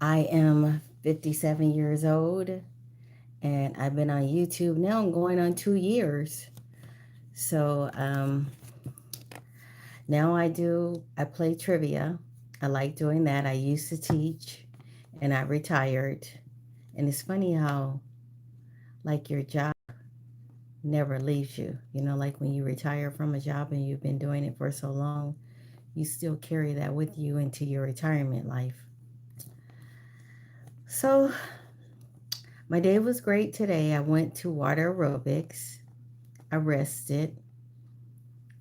I am 57 years old and I've been on YouTube now. I'm going on 2 years. So now I play trivia. I like doing that. I used to teach and I retired. And it's funny how, like, your job never leaves you. You know, like when you retire from a job and you've been doing it for so long, you still carry that with you into your retirement life. So, my day was great today. I went to water aerobics. I rested.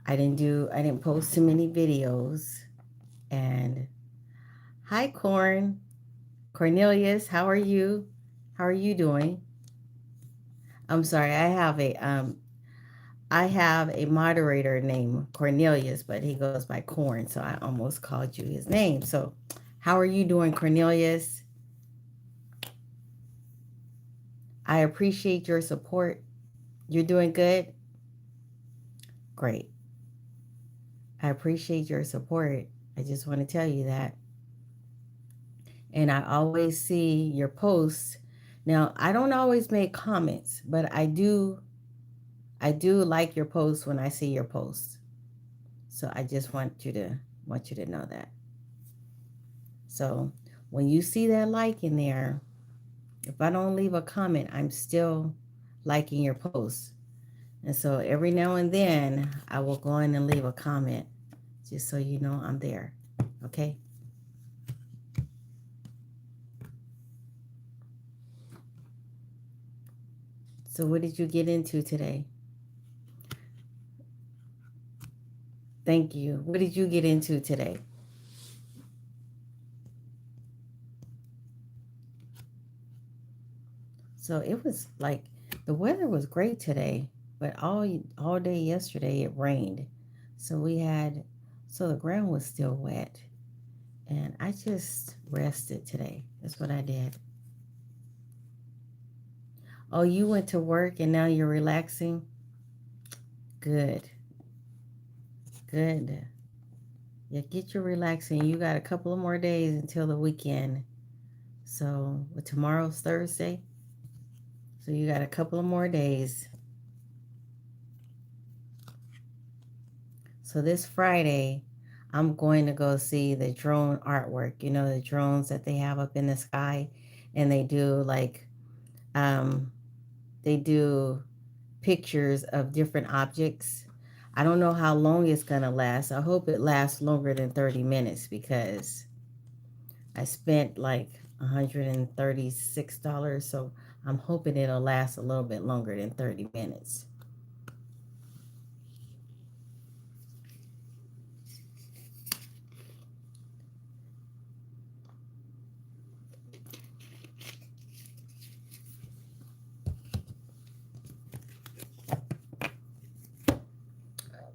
I didn't post too many videos. And hi, Cornelius, how are you? How are you doing? I'm sorry, I have a moderator named Cornelius, but he goes by Corn, so I almost called you his name. So, how are you doing, Cornelius? I appreciate your support. You're doing good? Great. I appreciate your support. I just want to tell you that. And I always see your posts. Now, I don't always make comments, but I do like your posts when I see your posts. So I just want you to know that. So when you see that like in there, if I don't leave a comment, I'm still liking your posts. And so every now and then I will go in and leave a comment just so you know I'm there. Okay? So what did you get into today? Thank you. What did you get into today? So it was like the weather was great today, but all day yesterday it rained. So we had so the ground was still wet, and I just rested today. That's what I did. Oh, you went to work and now you're relaxing? Good. Good. Yeah, get your relaxing. You got a couple of more days until the weekend. So, tomorrow's Thursday. So you got a couple of more days. So this Friday, I'm going to go see the drone artwork. You know, the drones that they have up in the sky, and um, they do pictures of different objects. I don't know how long it's gonna last. I hope it lasts longer than 30 minutes because I spent like $136, so I'm hoping it'll last a little bit longer than 30 minutes.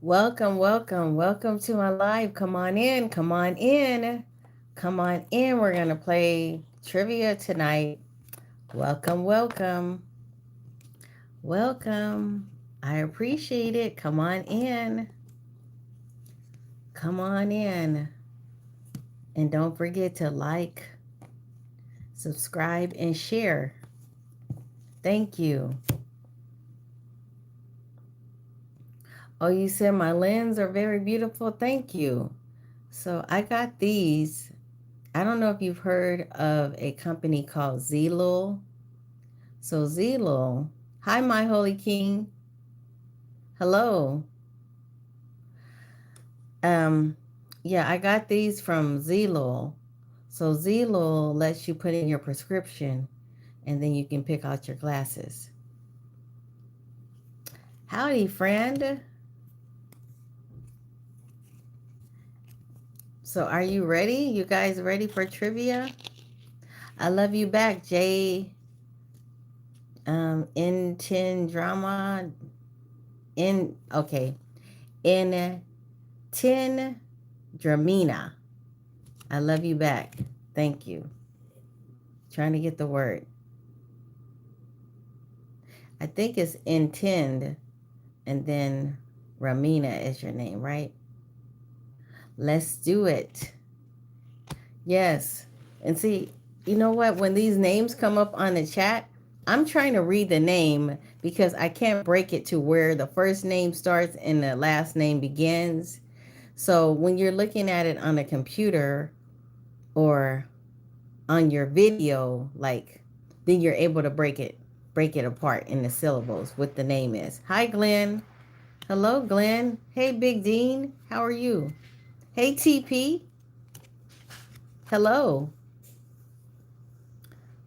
Welcome, welcome, welcome to my live. Come on in, come on in, come on in. We're going to play trivia tonight. Welcome, welcome, welcome. I appreciate it. Come on in. Come on in. And don't forget to like, subscribe, and share. Thank you. Oh, you said my lens are very beautiful. Thank you. So I got these. I don't know if you've heard of a company called Zelo. So Zelo, hi, my holy king. Hello. Um, yeah, I got these from Zelo. So Zelo lets you put in your prescription, and then you can pick out your glasses. Howdy, friend. So are you ready? You guys ready for trivia? I love you back, Jay. In 10 drama. Okay. In 10 Dramina. I love you back. Thank you. Trying to get the word. I think it's intend and then Ramina is your name, right? Let's do it. Yes. And see, You know what? When these names come up on the chat, I'm trying to read the name because I can't break it to where the first name starts and the last name begins. So when you're looking at it on a computer or on your video, like, then you're able to break it apart in the syllables what the name is. Hi, Glenn. Hello, Glenn. Hey, Big Dean. How are you? Hey, TP. Hello.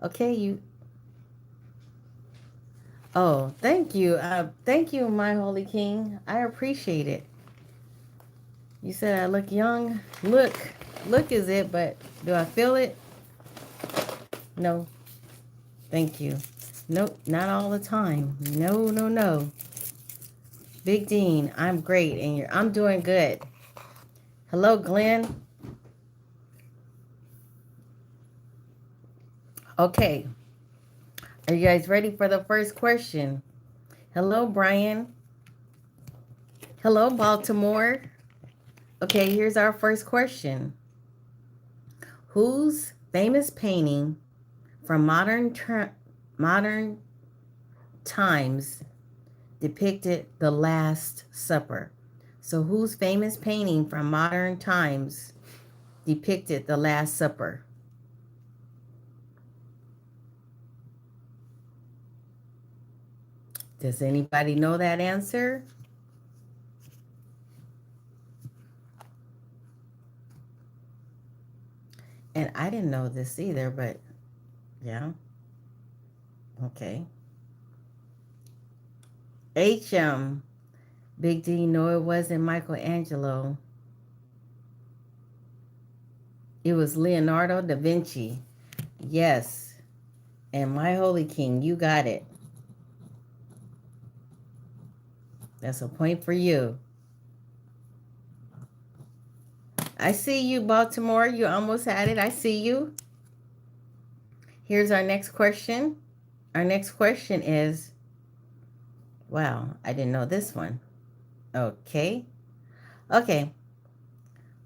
Okay, you. Oh, thank you. Thank you, my holy king. I appreciate it. You said I look young. Look is it, but do I feel it? No. Thank you. Nope, not all the time. No, no, no. Big Dean, I'm great, and I'm doing good. Hello, Glenn. Okay, are you guys ready for the first question? Hello, Brian. Hello, Baltimore. Okay, here's our first question. Whose famous painting from modern times depicted the Last Supper? So whose famous painting from modern times depicted the Last Supper? Does anybody know that answer? And I didn't know this either, but yeah. Okay. HM. Big D, no, it wasn't Michelangelo. It was Leonardo da Vinci. Yes. And my holy king, you got it. That's a point for you. I see you, Baltimore. You almost had it. I see you. Here's our next question. Our next question is, wow, I didn't know this one. Okay. Okay.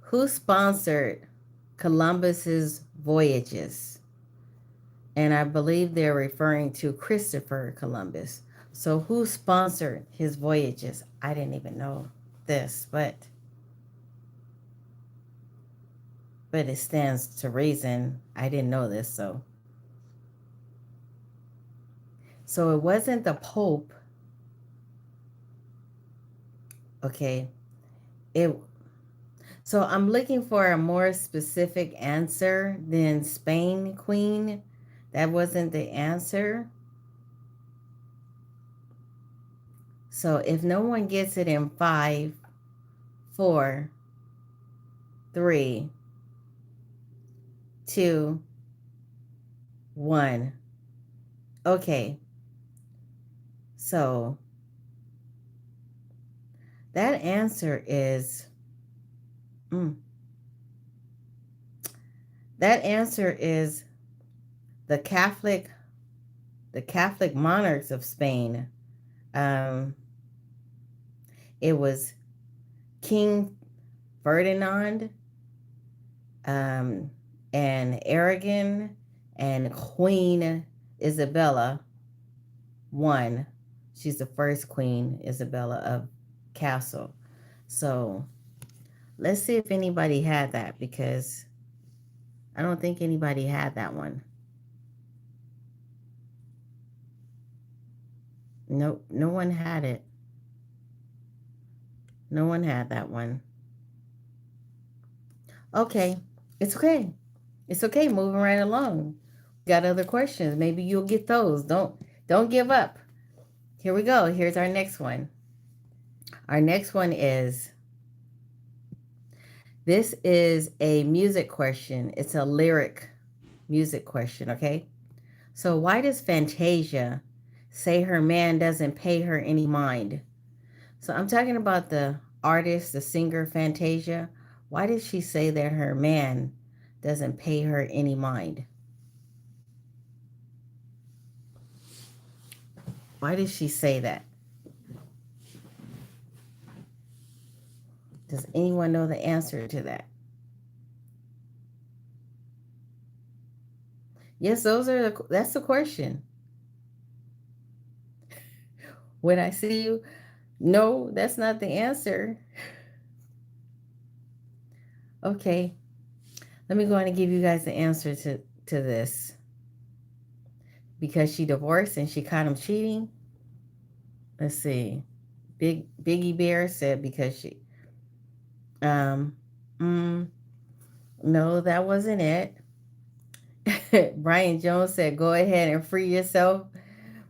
Who sponsored Columbus's voyages? And I believe they're referring to Christopher Columbus. So who sponsored his voyages? I didn't even know this, but it stands to reason. I didn't know this, so it wasn't the Pope. Okay. It So I'm looking for a more specific answer than Spain Queen. That wasn't the answer. So if no one gets it in 5, 4, 3, 2, 1. Okay. So that answer is mm, that answer is the Catholic monarchs of Spain. Um, it was King Ferdinand, um, and Aragon, and Queen Isabella I. She's the first Queen Isabella of Castle. So let's see if anybody had that, because I don't think anybody had that one. Nope, no one had it. No one had that one. Okay, it's okay. It's okay. Moving right along. Got other questions? Maybe you'll get those. Don't give up. Here we go. Here's our next one. Our next one is, this is a music question. It's a lyric music question, okay? So why does Fantasia say her man doesn't pay her any mind? So I'm talking about the artist, the singer Fantasia. Why does she say that her man doesn't pay her any mind? Why does she say that? Does anyone know the answer to that? Yes, that's the question. When I see you, no, that's not the answer. Okay, let me go on and give you guys the answer to this. Because she divorced and she caught him cheating. Let's see. Biggie Bear said because she um mm, no, that wasn't it. Brian Jones said go ahead and free yourself.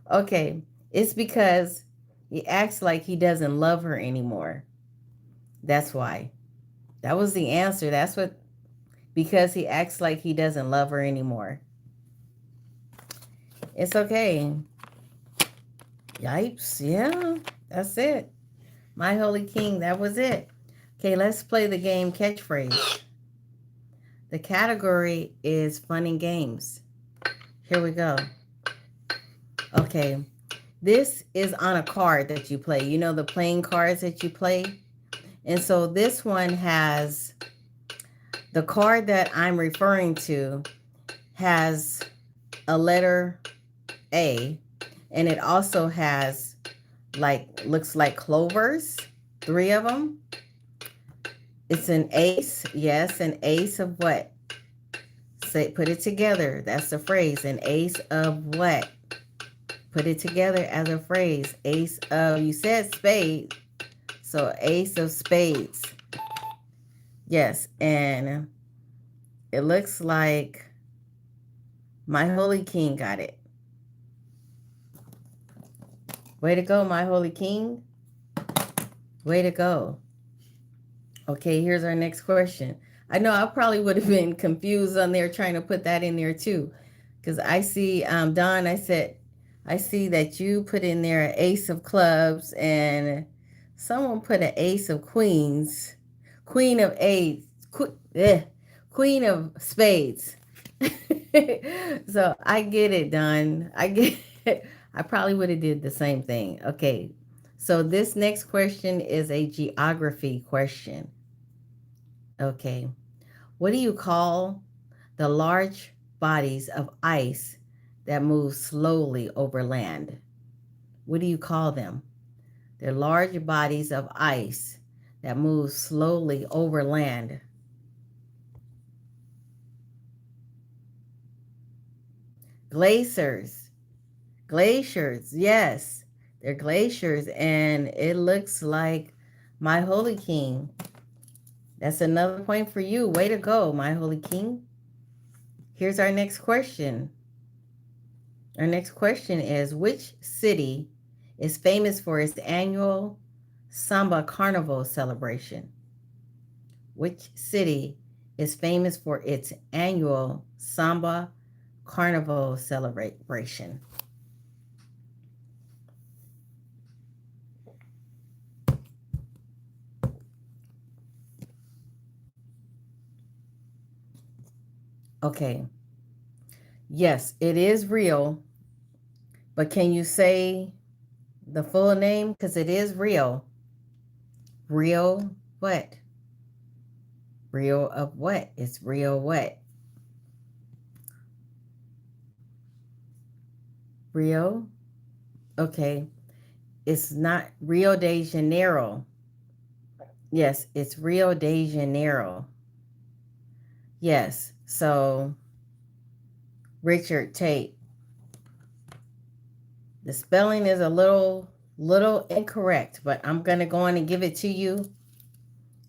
Okay, it's because he acts like he doesn't love her anymore. That's why. That was the answer. That's what, because he acts like he doesn't love her anymore. It's okay. Yipes. Yeah, that's it. My Holy King, that was it. Okay, let's play the game catchphrase. The category is fun and games. Here we go. Okay, this is on a card that you play. You know the playing cards that you play? And so this one has, the card that I'm referring to has a letter A, and it also has looks like clovers, 3 of them. It's an ace. Yes, an ace of what? Say, put it together. That's the phrase. An ace of what? Put it together as a phrase. Ace of, you said spade. So ace of spades. Yes, and it looks like my Holy King got it. Way to go, my Holy King. Way to go. Okay, here's our next question. I know I probably would have been confused on there trying to put that in there too. Because I see, Don, I see that you put in there an ace of clubs and someone put an ace of queens, queen of eights, queen of spades. So I get it, Don. I get it. I probably would have did the same thing. Okay, so this next question is a geography question. Okay. What do you call the large bodies of ice that move slowly over land? What do you call them? They're large bodies of ice that move slowly over land. Glaciers. Glaciers, yes. They're glaciers, and it looks like my Holy King. That's another point for you. Way to go, my Holy King. Here's our next question. Our next question is, which city is famous for its annual Samba Carnival celebration? Which city is famous for its annual Samba Carnival celebration? Okay. Yes, it is real, but can you say the full name? Because it is real. Real what? Real of what? It's real what? Rio? Okay. It's not Rio de Janeiro. Yes, it's Rio de Janeiro. Yes. So, Richard Tate, the spelling is a little incorrect, but I'm going to go on and give it to you,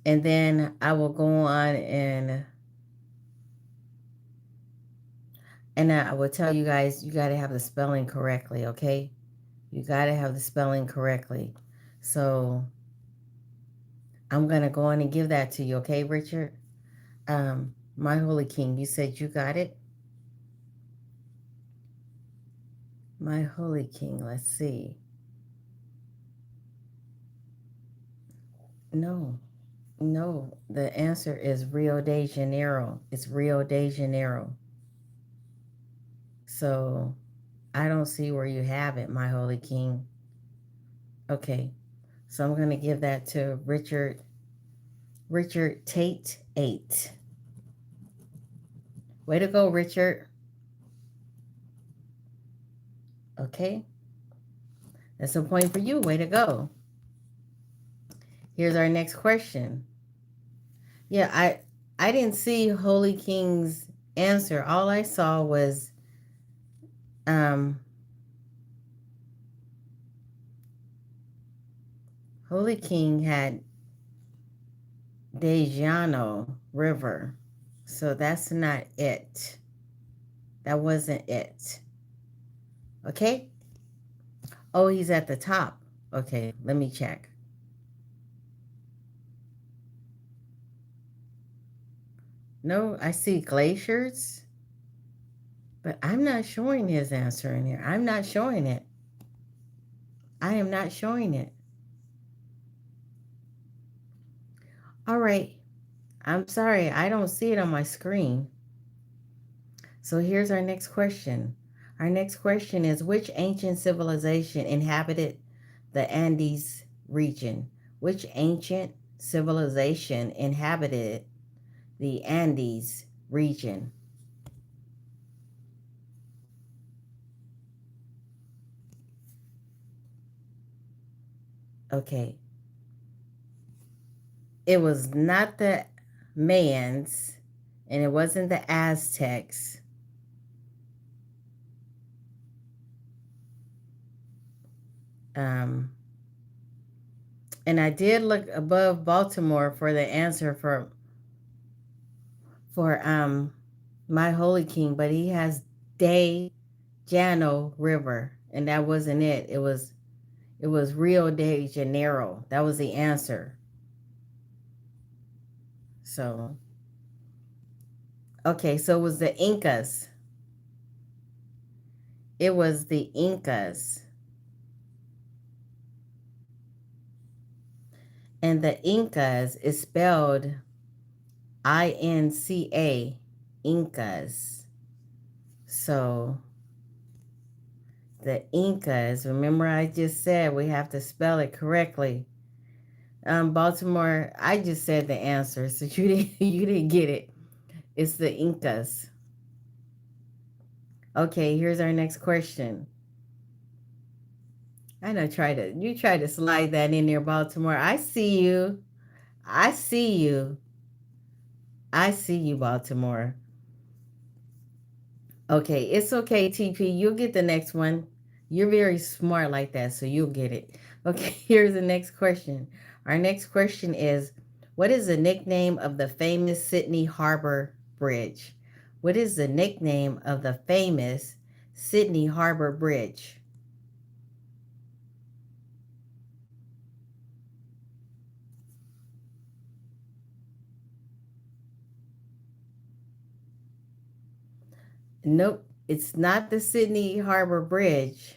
and then I will go on and I will tell you guys you got to have the spelling correctly, okay? You got to have the spelling correctly. So, I'm going to go on and give that to you, okay, Richard? My Holy King, you said you got it? My Holy King, let's see. No, no, the answer is Rio de Janeiro. It's Rio de Janeiro. So I don't see where you have it, my Holy King. Okay, so I'm going to give that to Richard Tate 8. Way to go, Richard. Okay? That's a point for you. Way to go. Here's our next question. Yeah, I didn't see Holy King's answer. All I saw was um Holy King had Dejano River. So that's not it. That wasn't it. Okay? Oh, he's at the top. Okay, let me check. No, I see glaciers, but I'm not showing his answer in here. I'm not showing it. I am not showing it. All right. I'm sorry. I don't see it on my screen. So here's our next question. Our next question is, which ancient civilization inhabited the Andes region? Which ancient civilization inhabited the Andes region? Okay. It was not the Mayans and it wasn't the Aztecs. Um, and I did look above Baltimore for the answer for my Holy King, but he has De Jano River, and that wasn't it. It was Rio de Janeiro. That was the answer. So okay, so it was the Incas. It was the Incas. And the Incas is spelled INCA, Incas. So the Incas, remember I just said we have to spell it correctly. Baltimore, I just said the answer, so you didn't get it. It's the Incas. Okay, here's our next question. I know you try to slide that in there, Baltimore. I see you. I see you. I see you, Baltimore. Okay, it's okay, TP. You'll get the next one. You're very smart like that, so you'll get it. Okay, here's the next question. Our next question is, what is the nickname of the famous Sydney Harbor Bridge? What is the nickname of the famous Sydney Harbor Bridge? Nope, it's not the Sydney Harbor Bridge.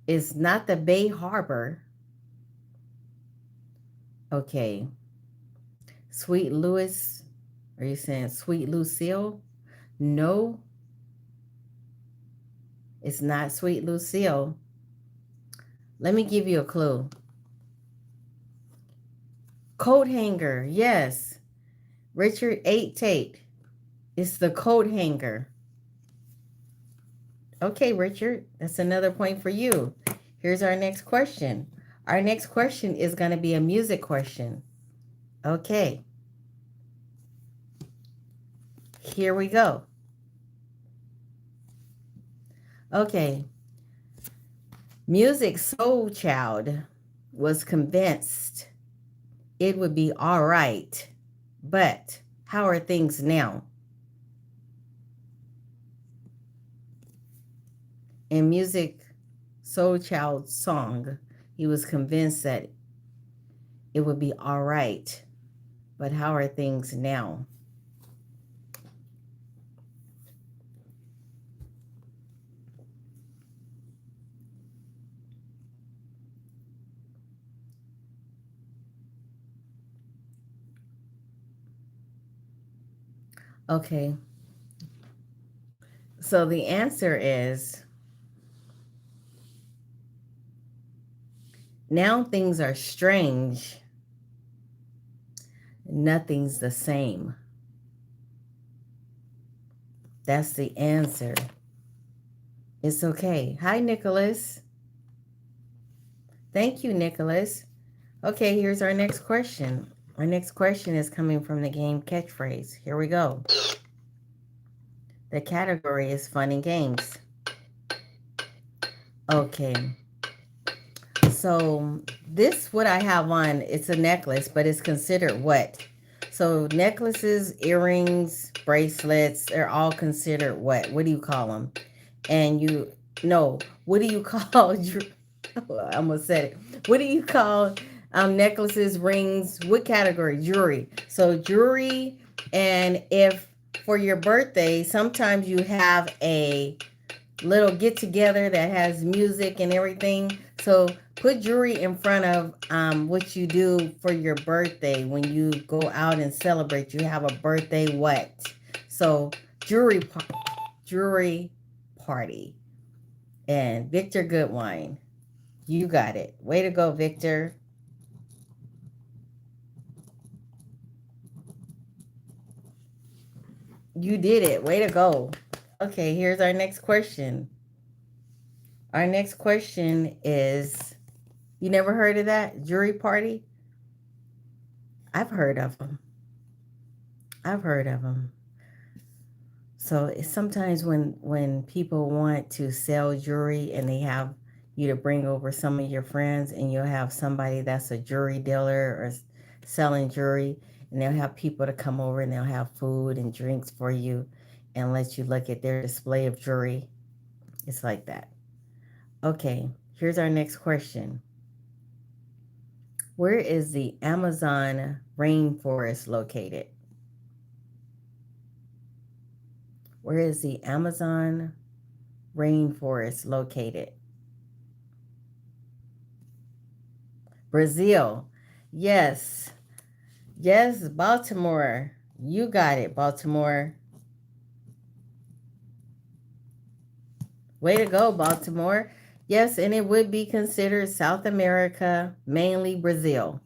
It's not the Bay Harbor. Okay. Sweet Louis. Are you saying Sweet Lucille? No, it's not Sweet Lucille. Let me give you a clue. Coat hanger. Yes. Richard 8 Tate. It's the coat hanger. Okay, Richard. That's another point for you. Here's our next question. Our next question is going to be a music question. Okay. Here we go. Okay. Music Soul Child was convinced it would be all right, but how are things now? In Music Soul Child's song, he was convinced that it would be all right, but how are things now? Okay, so the answer is now things are strange, nothing's the same. That's the answer. It's okay. Hi, Nicholas. Thank you, Nicholas. Okay, here's our next question. Our next question is coming from the game Catchphrase. Here we go. The category is fun and games. Okay. So this what I have on, it's a necklace, but it's considered what? So necklaces, earrings, bracelets, they're all considered what? What do you call them? And you no, what do you call I almost said it. What do you call necklaces, rings? What category? Jewelry. So jewelry, and if for your birthday, sometimes you have a little get together that has music and everything. So put jewelry in front of what you do for your birthday when you go out and celebrate. You have a birthday what? So jewelry party. And Victor Goodwine, you got it. Way to go, Victor. You did it. Way to go. Okay, here's our next question. Our next question is, you never heard of that? Jury party? I've heard of them. I've heard of them. So it's sometimes when people want to sell jewelry and they have you to bring over some of your friends, and you'll have somebody that's a jewelry dealer or selling jewelry, and they'll have people to come over and they'll have food and drinks for you and let you look at their display of jewelry. It's like that. Okay, here's our next question. Where is the Amazon rainforest located? Where is the Amazon rainforest located? Brazil. Yes. Yes, Baltimore. You got it, Baltimore. Way to go, Baltimore. Yes, and it would be considered South America, mainly Brazil.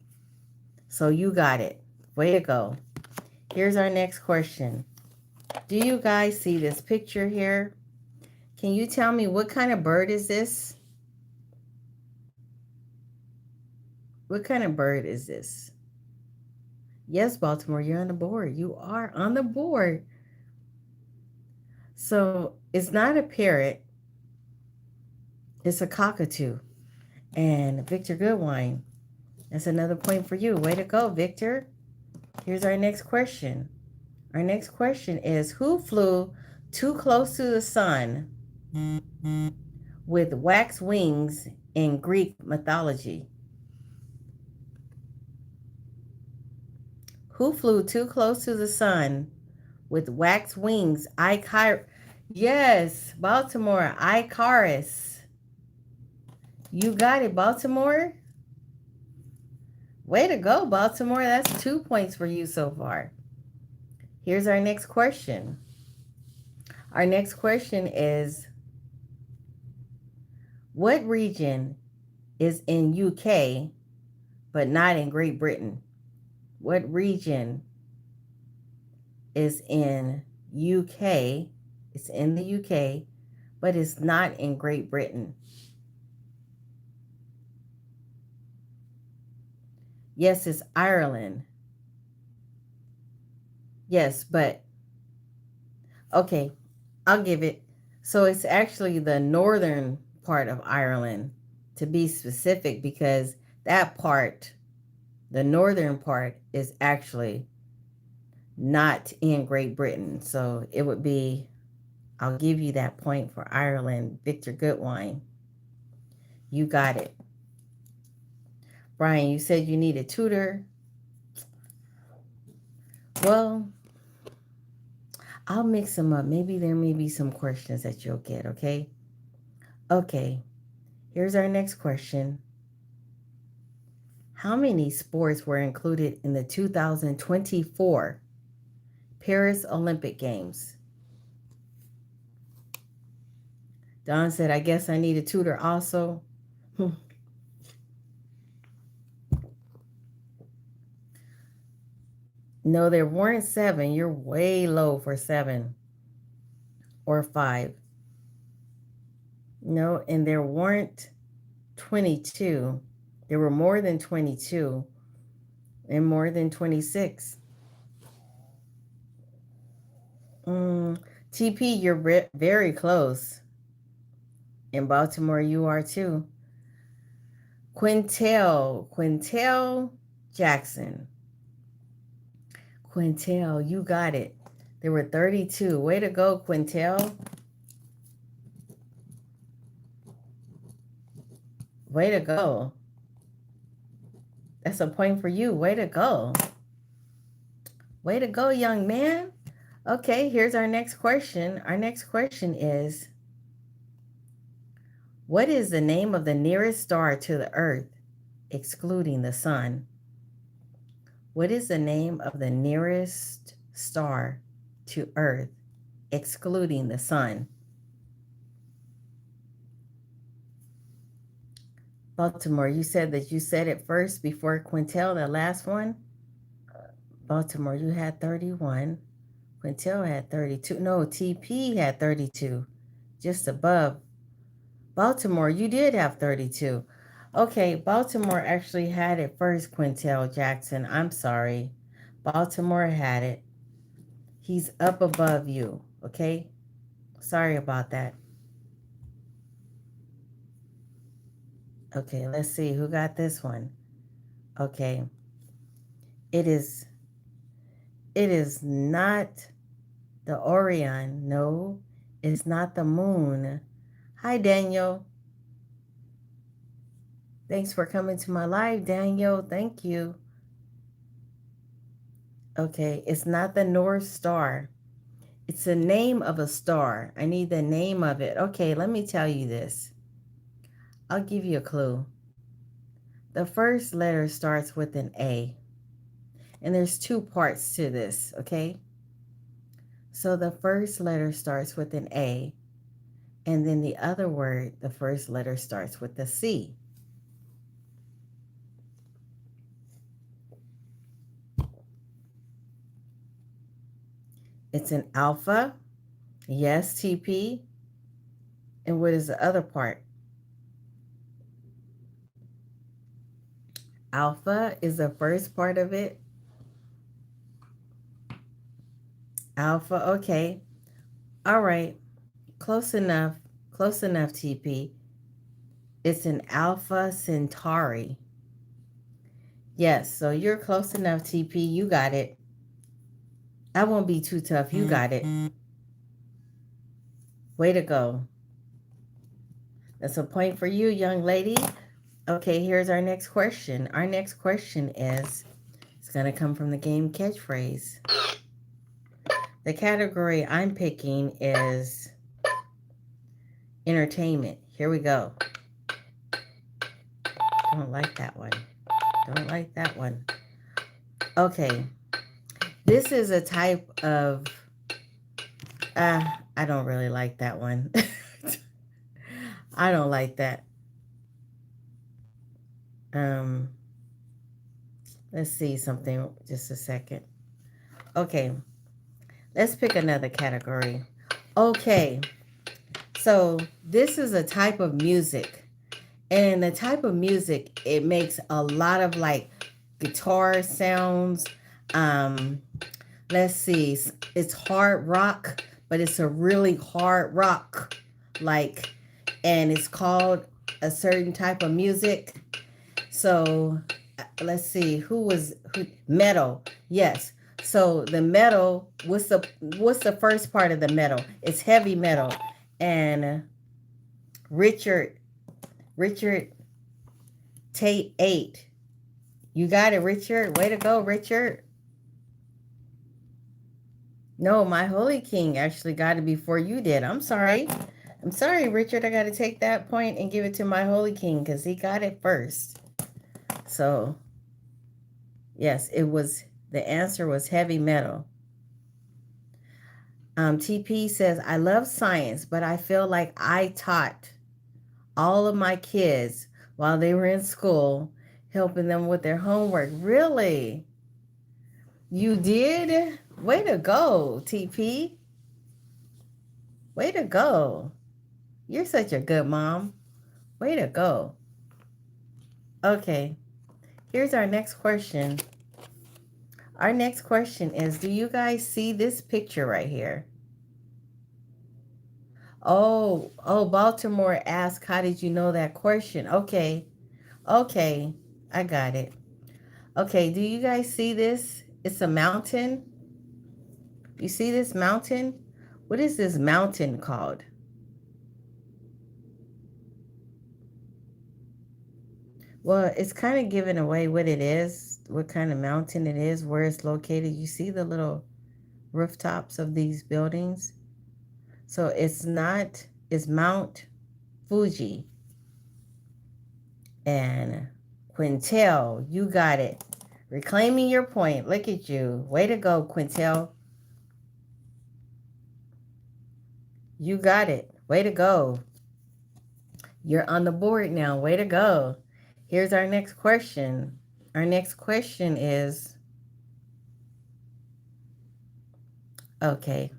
So you got it. Way to go. Here's our next question. Do you guys see this picture here? Can you tell me what kind of bird is this? What kind of bird is this? Yes, Baltimore, you're on the board. You are on the board. So it's not a parrot, it's a cockatoo. And Victor Goodwine, that's another point for you. Way to go, Victor. Here's our next question. Our next question is, who flew too close to the sun with wax wings in Greek mythology? Who flew too close to the sun with wax wings? Yes, Baltimore, Icarus. You got it, Baltimore. Way to go, Baltimore. That's 2 points for you so far. Here's our next question. Our next question is, what region is in UK but not in Great Britain? What region is in UK? It's in the UK, but it's not in Great Britain. Yes, it's Ireland. Yes, but okay, I'll give it. So it's actually the northern part of Ireland, to be specific, because that part, the northern part, is actually not in Great Britain. So it would be, I'll give you that point for Ireland. Victor Goodwine, you got it. Brian, you said you need a tutor. Well, I'll mix them up. Maybe there may be some questions that you'll get, okay? Okay, here's our next question. How many sports were included in the 2024 Paris Olympic Games? Don said, I guess I need a tutor also. No, there weren't 7. You're way low for 7 or 5. No, and there weren't 22. There were more than 22 and more than 26. Mm, TP, you're very close. In Baltimore, you are too. Quintel Jackson. Quintel, you got it. There were 32. Way to go, Quintel. Way to go. That's a point for you. Way to go. Way to go, young man. Okay, here's our next question. Our next question is, what is the name of the nearest star to the Earth, excluding the sun? What is the name of the nearest star to Earth, excluding the sun? Baltimore, you said that you said it first before Quintel, the last one? Baltimore, you had 31. Quintel had 32. No, TP had 32, just above. Baltimore, you did have 32. Okay, Baltimore actually had it first, Quintel Jackson. I'm sorry. Baltimore had it. He's up above you, okay? Sorry about that. Okay, let's see who got this one. Okay. It is not the Orion. No, it's not the moon. Hi, Daniel. Thanks for coming to my live, Daniel. Thank you. Okay, it's not the North Star. It's the name of a star. I need the name of it. Okay, let me tell you this. I'll give you a clue. The first letter starts with an A. And there's two parts to this, okay? So the first letter starts with an A. And then the other word, the first letter starts with a C. It's an alpha. Yes, TP. And what is the other part? Alpha is the first part of it. Alpha, okay. All right. Close enough. Close enough, TP. It's an Alpha Centauri. Yes, so you're close enough, TP. You got it. I won't be too tough. You got it. Way to go. That's a point for you, young lady. Okay, here's our next question. Our next question is, it's going to come from the game Catchphrase. The category I'm picking is entertainment. Here we go. Don't like that one. Don't like that one. Okay. This is a type of... I don't really like that one. I don't like that. Let's see something. Just a second. Okay. Let's pick another category. Okay. So this is a type of music. And the type of music, it makes a lot of like guitar sounds. Let's see. It's hard rock, but it's a really hard rock. Like, and it's called a certain type of music. So let's see. Who metal? Yes. So the metal, what's the first part of the metal? It's heavy metal. And Richard Tate 8. You got it, Richard. Way to go, Richard. No, my Holy King actually got it before you did. I'm sorry. I'm sorry, Richard. I got to take that point and give it to my Holy King because he got it first. So, yes, the answer was heavy metal. TP says, I love science, but I feel like I taught all of my kids while they were in school, helping them with their homework. Really? You did? Way to go, TP. Way to go. You're such a good mom. Way to go. Okay, here's our next question. Our next question is, do you guys see this picture right here? Oh, Baltimore asked, how did you know that question? Okay, I got it. Okay, do you guys see this? It's a mountain. You see this mountain? What is this mountain called? Well, it's kind of giving away what it is, what kind of mountain it is, where it's located. You see the little rooftops of these buildings? So it's Mount Fuji. And Quintel, you got it. Reclaiming your point. Look at you. Way to go, Quintel. You got it. Way to go. You're on the board now. Way to go. Here's our next question. Our next question is, okay,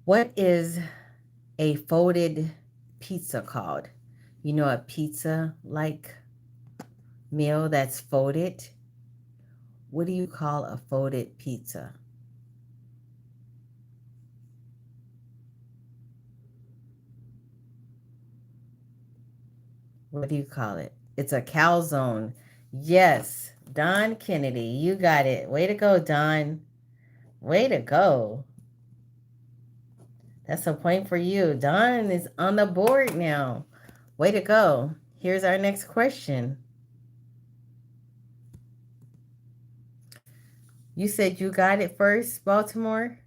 what is a folded pizza called? You know, a pizza like meal that's folded? What do you call a folded pizza? What do you call it? It's a calzone. Yes, Don Kennedy, you got it. Way to go, Don. Way to go. That's a point for you. Don is on the board now. Way to go. Here's our next question. You said you got it first, Baltimore?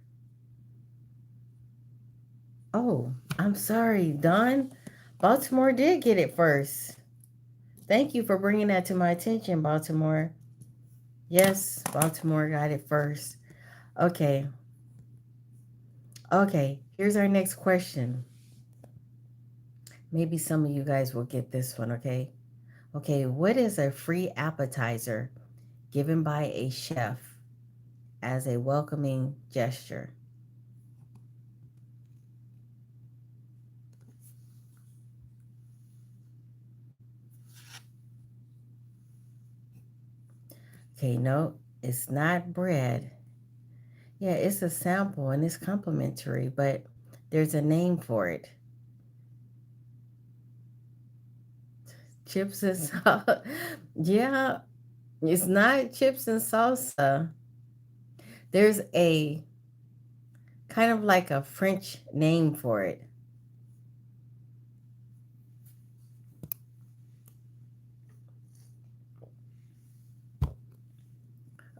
Oh, I'm sorry, Don. Baltimore did get it first. Thank you for bringing that to my attention, Baltimore. Yes, Baltimore got it first. Okay. Okay, here's our next question. Maybe some of you guys will get this one, okay? Okay, what is a free appetizer given by a chef as a welcoming gesture? Okay, no, it's not bread. Yeah, it's a sample and it's complimentary, but there's a name for it. Chips and salsa. Yeah, it's not chips and salsa. There's a kind of like a French name for it.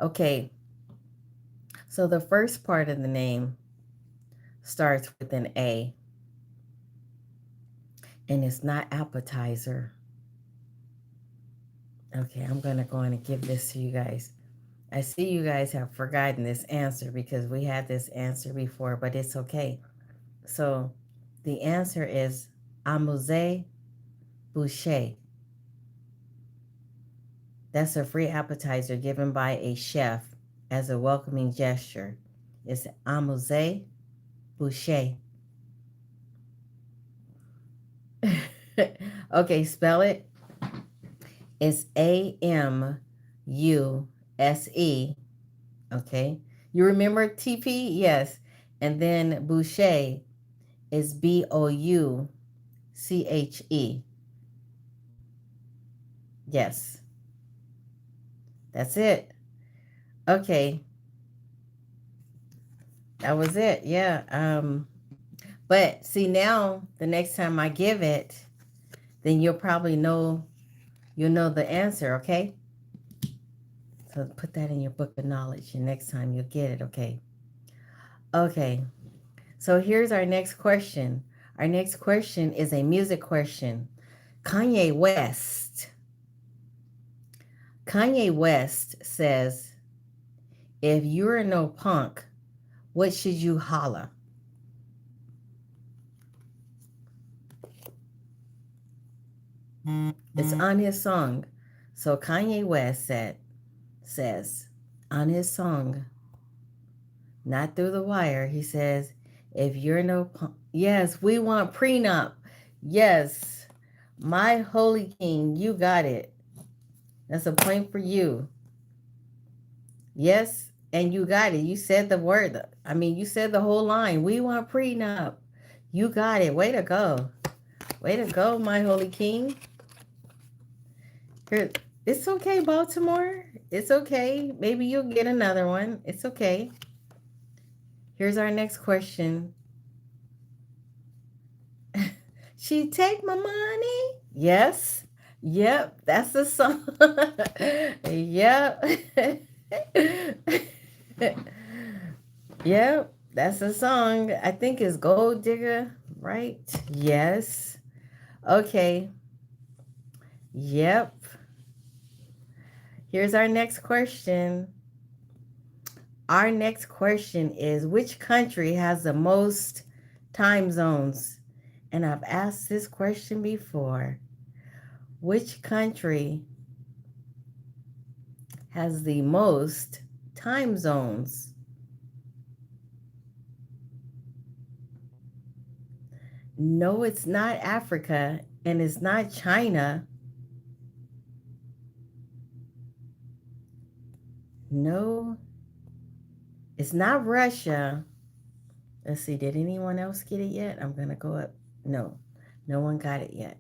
Okay, so the first part of the name starts with an A, and it's not appetizer. Okay, I'm going to go on and give this to you guys. I see you guys have forgotten this answer because we had this answer before, but it's okay. So the answer is amuse boucher. That's a free appetizer given by a chef as a welcoming gesture. It's amuse boucher. Okay, spell it. It's AMUSE. Okay. You remember TP? Yes. And then Boucher is BOUCHE. Yes. That's it. Okay. That was it. Yeah. But see now the next time I give it, then you'll know the answer, okay? So put that in your book of knowledge and next time you'll get it, okay? Okay. So here's our next question. Our next question is a music question. Kanye West. Kanye West says, if you're no punk, what should you holla? It's on his song. So Kanye West says on his song, Not Through the Wire, he says, If you're no, yes, we want prenup. Yes, my holy king, you got it. That's a point for you. Yes, and you got it. You said the word. I mean, you said the whole line. We want prenup. You got it. Way to go. Way to go, my holy king. Here, it's okay, Baltimore. It's okay. Maybe you'll get another one. It's okay. Here's our next question. She take my money? Yes. Yep, that's the song. Yep. Yep, that's the song. I think it's Gold Digger, right? Yes. Okay. Yep. Here's our next question. Our next question is, which country has the most time zones? And I've asked this question before. Which country has the most time zones? No, it's not Africa, and it's not China. No, it's not Russia. Let's see, did anyone else get it yet? I'm going to go up. No, no one got it yet.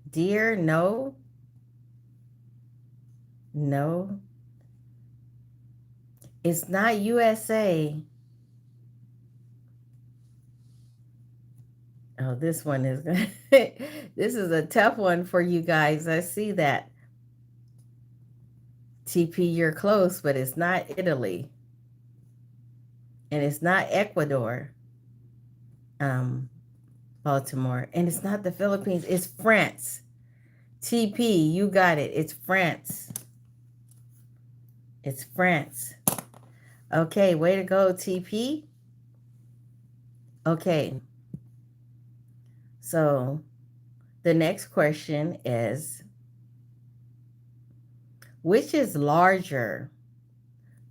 Dear, no. No. It's not USA. Oh, this one is this is a tough one for you guys. I see that. TP, you're close, but it's not Italy. And it's not Ecuador. Baltimore. And it's not the Philippines. It's France. TP, you got it. It's France. It's France. Okay, way to go, TP. Okay. So the next question is, which is larger,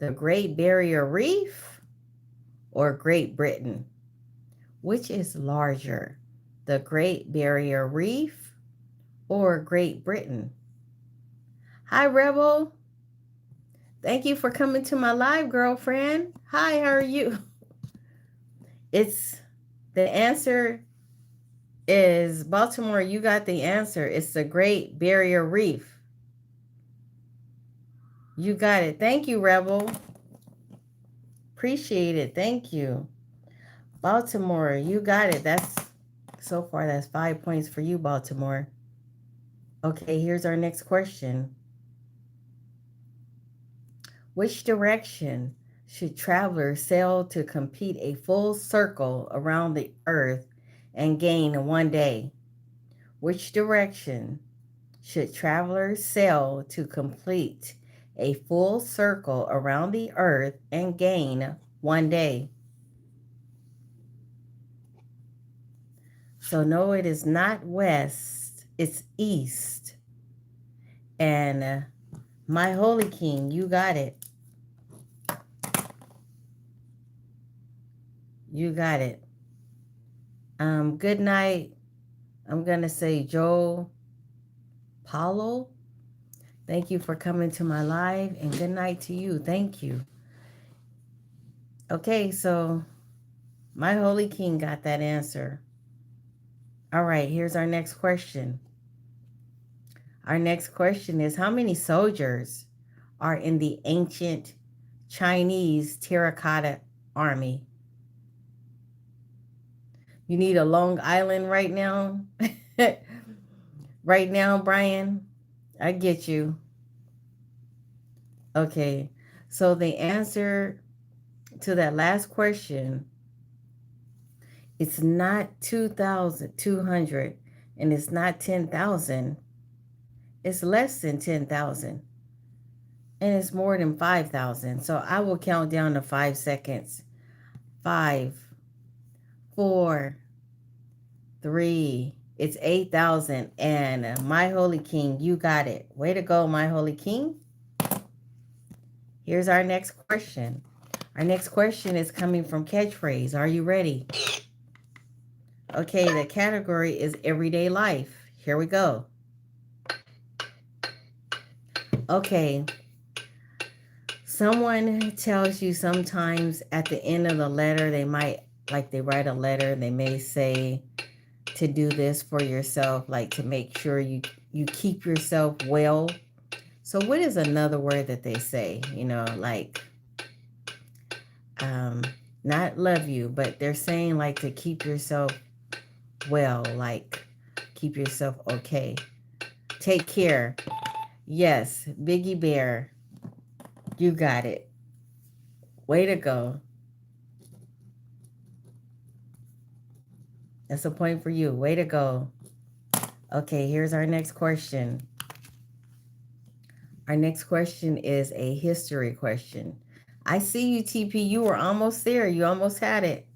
the Great Barrier Reef or Great Britain? Which is larger, the Great Barrier Reef or Great Britain? Hi, Rebel. Thank you for coming to my live, girlfriend. Hi, how are you? The answer is Baltimore. You got the answer. It's the Great Barrier Reef. You got it. Thank you, Rebel. Appreciate it. Thank you. Baltimore, you got it. So far, that's 5 points for you, Baltimore. Okay, here's our next question. Which direction should travelers sail to complete a full circle around the Earth and gain in one day? Which direction should travelers sail to complete a full circle around the Earth and gain one day? So no, it is not west, it's east. And my holy king, you got it. You got it. Good night. I'm going to say Joe Paulo. Thank you for coming to my live, and good night to you. Thank you. Okay, so my holy king got that answer. All right, here's our next question. Our next question is, how many soldiers are in the ancient Chinese terracotta army? You need a Long Island right now? Right now, Brian? I get you. Okay, so the answer to that last question, it's not 2,200 and it's not 10,000. It's less than 10,000 and it's more than 5,000. So I will count down to 5 seconds. 5, 4, 3. It's 8,000. And my holy king, you got it. Way to go, my holy king. Here's our next question. Our next question is coming from Catchphrase. Are you ready? Okay, the category is everyday life. Here we go. Okay, someone tells you sometimes at the end of the letter, they might, like they write a letter, they may say to do this for yourself, like to make sure you keep yourself well. So what is another word that they say? Like um not love you, but they're saying like to keep yourself well, like keep yourself okay. Take care. Yes, Biggie Bear, you got it. Way to go. That's a point for you. Way to go. Okay, here's our next question. Our next question is a history question. I see you, TP. You were almost there. You almost had it.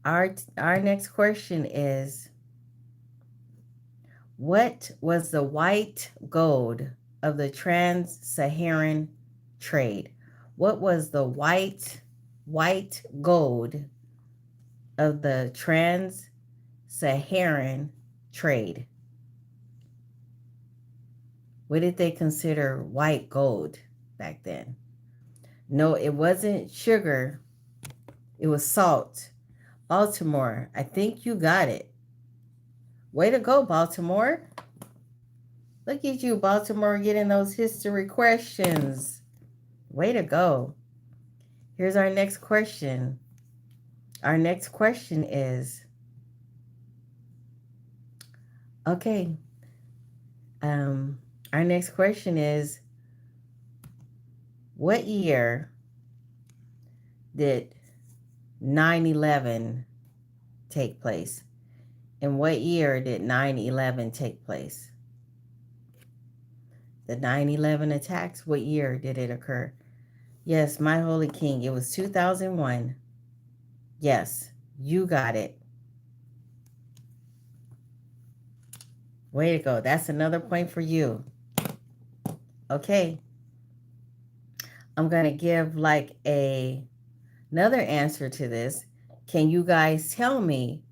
Our next question is, what was the white gold of the trans-Saharan trade? What was the white gold of the trans-Saharan trade? What did they consider white gold back then? No, it wasn't sugar. It was salt. Baltimore, I think you got it. Way to go, Baltimore. Look at you, Baltimore, getting those history questions. Way to go. Here's our next question. Our next question is, okay, our next question is, what year did 9/11 take place? And what year did 9/11 take place? The 9/11 attacks, what year did it occur? Yes, my holy king, it was 2001. Yes, you got it. Way to go. That's another point for you. Okay. I'm going to give like another answer to this. Can you guys tell me,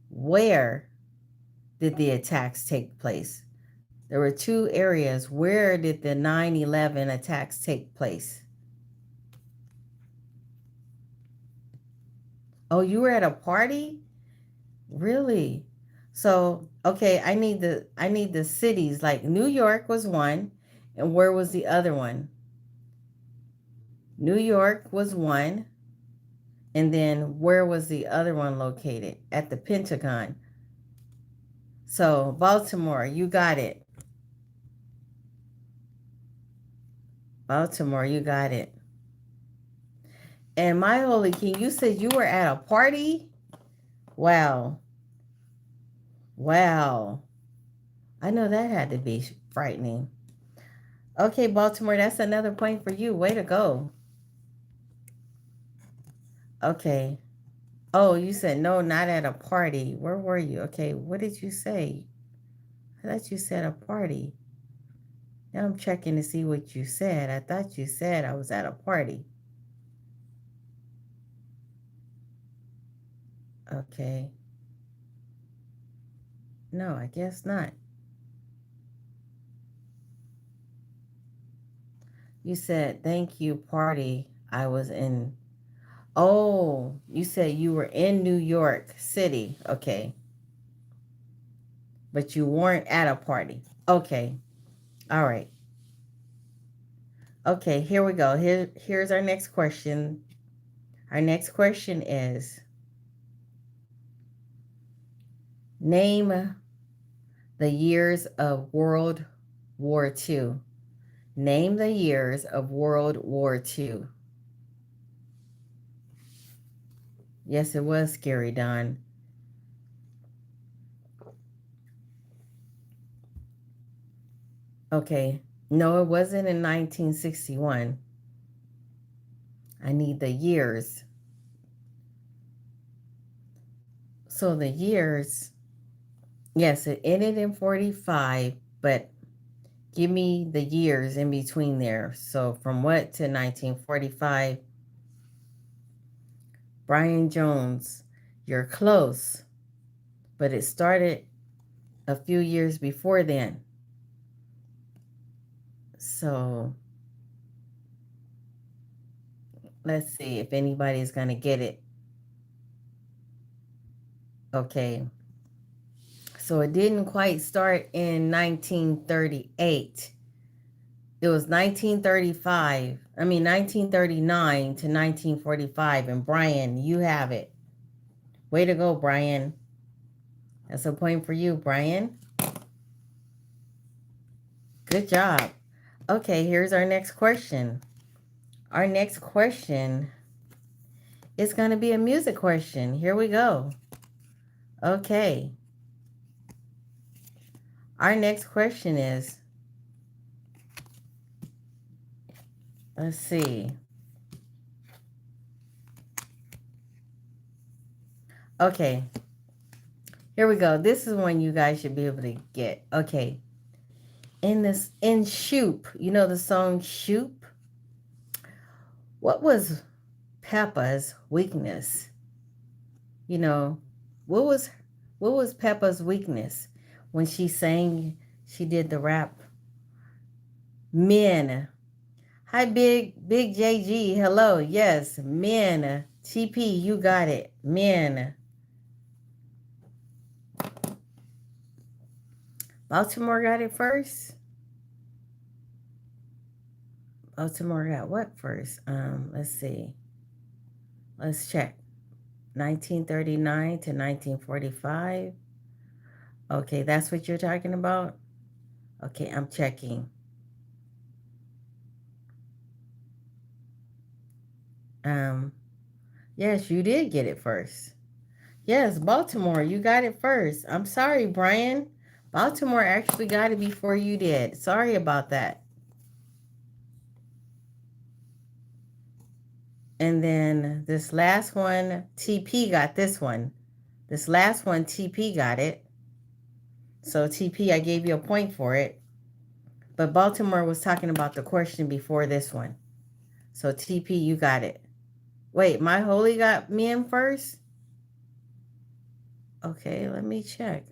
where did the attacks take place? There were two areas. Where did the 9/11 attacks take place? Oh, you were at a party? Really? So, okay, I need the cities. Like New York was one, and where was the other one? New York was one, and then where was the other one located? At the Pentagon. So, Baltimore, you got it. Baltimore, you got it. And my holy king, you said you were at a party? Wow. Wow. I know that had to be frightening. Okay, Baltimore, that's another point for you. Way to go. Okay. Oh, you said no, not at a party. Where were you? Okay, what did you say? I thought you said a party. Now I'm checking to see what you said. I thought you said I was at a party. Okay. No, I guess not. You said, thank you, party. I was in. Oh, you said you were in New York City. Okay. But you weren't at a party. Okay. All right. Okay, here we go. Here's our next question. Our next question is, name the years of World War II. Name the years of World War II. Yes, it was scary, Don. Okay. No, it wasn't in 1961. I need the years. So the years, yes, it ended in 45, but give me the years in between there. So from what to 1945? Brian Jones, you're close. but it started a few years before then. So let's see if anybody's going to get it. Okay. So it didn't quite start in 1938. It was 1935. I mean 1939 to 1945. And Brian, you have it. Way to go, Brian. That's a point for you, Brian. Good job. Okay, here's our next question. Our next question is going to be a music question. Here we go. Okay. Our next question is, let's see. Okay. Here we go. This is one you guys should be able to get. Okay. In Shoop, you know the song Shoop? What was Peppa's weakness? You know, what was Peppa's weakness when she sang, she did the rap? Men. Hi, Big JG. Hello. Yes, men. TP, you got it. Men. Baltimore got it first. Baltimore got what first? Let's see. Let's check. 1939 to 1945. Okay, that's what you're talking about? Okay, I'm checking. Yes, you did get it first. Yes, Baltimore, you got it first. I'm sorry, Brian. Baltimore actually got it before you did. Sorry about that. And then this last one, TP got this one. This last one, TP got it. So TP, I gave you a point for it. But Baltimore was talking about the question before this one. So TP, you got it. Wait, My Holy got men first? Okay, let me check.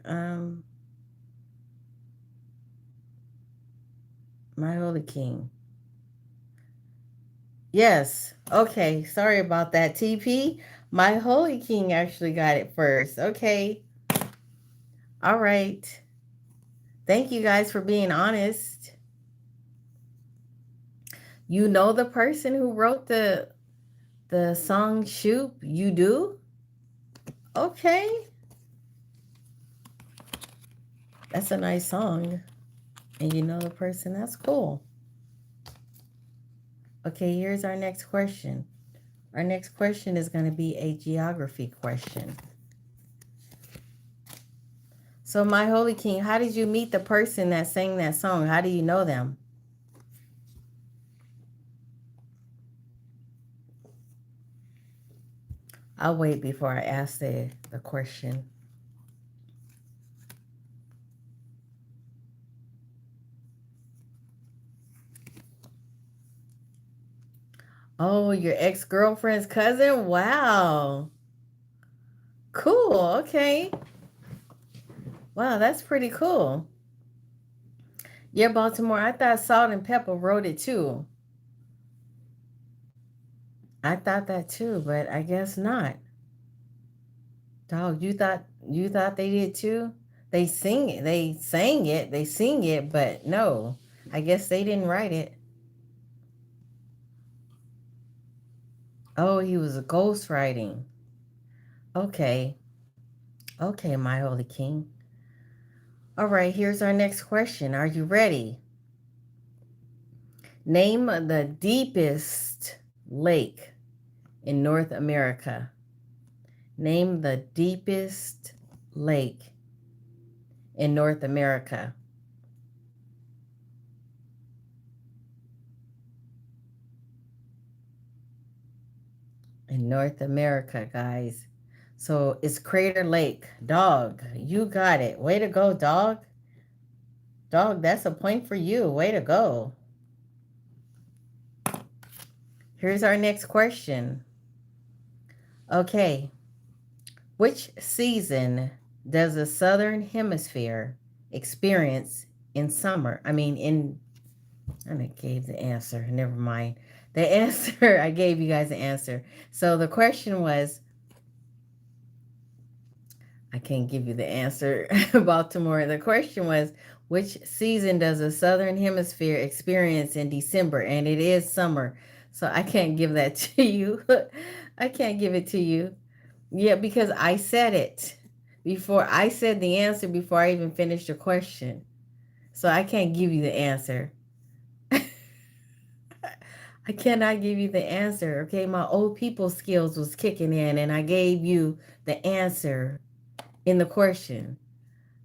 My Holy King. Yes. Okay, sorry about that, TP. My Holy King actually got it first. Okay. All right. Thank you guys for being honest. You know the person who wrote the song Shoop? You do? Okay. That's a nice song. And you know the person? That's cool. Okay, here's our next question. Our next question is going to be a geography question. So, My Holy King, how did you meet the person that sang that song? How do you know them? I'll wait before I ask the question. Oh, your ex-girlfriend's cousin? Wow. Cool. Okay. Wow, that's pretty cool. Yeah, Baltimore, I thought Salt and Pepper wrote it too. I thought that too, but I guess not. Dog, you thought they did too? They sing it. They sang it. They sing it, but no. I guess they didn't write it. Oh, he was a ghostwriting. Okay. Okay, My Holy King. All right, here's our next question. Are you ready? Name the deepest lake in North America. Name the deepest lake in North America. In North America, guys. So it's Crater Lake. Dog, you got it. Way to go, dog. Dog, that's a point for you. Way to go. Here's our next question. Okay. Which season does the southern hemisphere experience in summer? I mean, I gave the answer. Never mind. The answer, I gave you guys the answer. So the question was, I can't give you the answer, Baltimore. The question was, which season does the southern hemisphere experience in December? And it is summer. So I can't give that to you. I can't give it to you. Yeah, because I said it before. I said the answer before I even finished the question. So I can't give you the answer. I cannot give you the answer. Okay, my old people skills was kicking in and I gave you the answer in the question.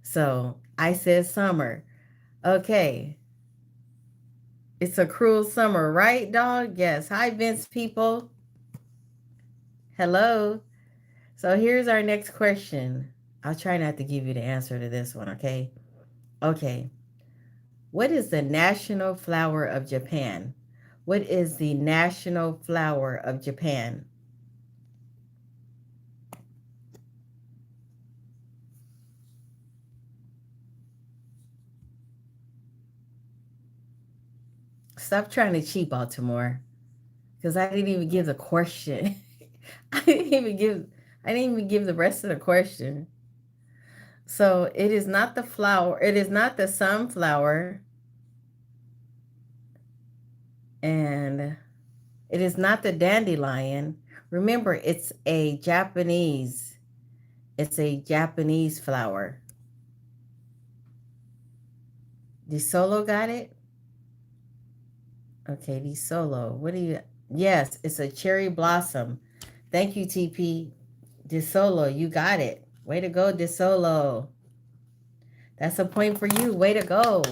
So I said summer. Okay. It's a cruel summer, right, dog? Yes. Hi, Vince people. Hello. So here's our next question. I'll try not to give you the answer to this one, okay? Okay. What is the national flower of Japan? What is the national flower of Japan? Stop trying to cheat, Baltimore, because I didn't even give the question. I didn't even give the rest of the question. So it is not the flower, it is not the sunflower, and it is not the dandelion. Remember, it's a Japanese flower. The solo got it? Okay, the solo. What do you Yes, it's a cherry blossom. Thank you, TP. De Solo, you got it. Way to go, De Solo. That's a point for you. Way to go.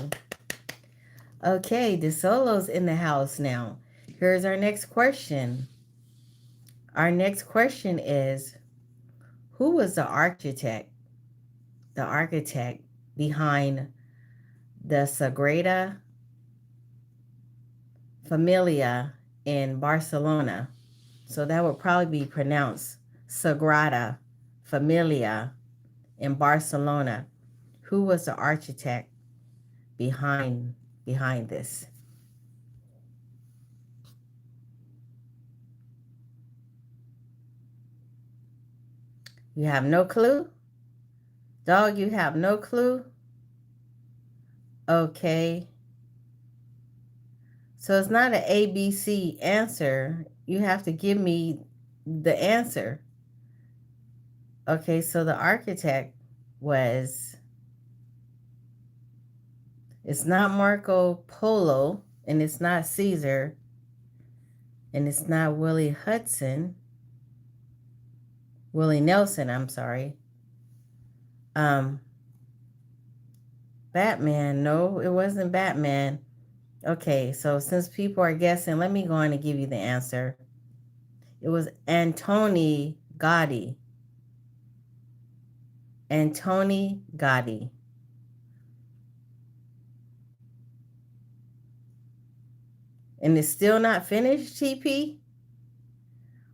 Okay, De Solo's in the house now. Here's our next question. Our next question is, who was the architect behind the Sagrada Familia in Barcelona? So that would probably be pronounced Sagrada Familia in Barcelona. Who was the architect behind this? You have no clue? Dog, you have no clue? Okay. So it's not an ABC answer. You have to give me the answer. Okay, so the architect was, it's not Marco Polo, and it's not Caesar, and it's not Willie Nelson, I'm sorry. Um, Batman, no, it wasn't Batman. Okay, so since people are guessing, let me go on and give you the answer. It was Antoni Gaudi. Antoni Gaudi. And it's still not finished, TP?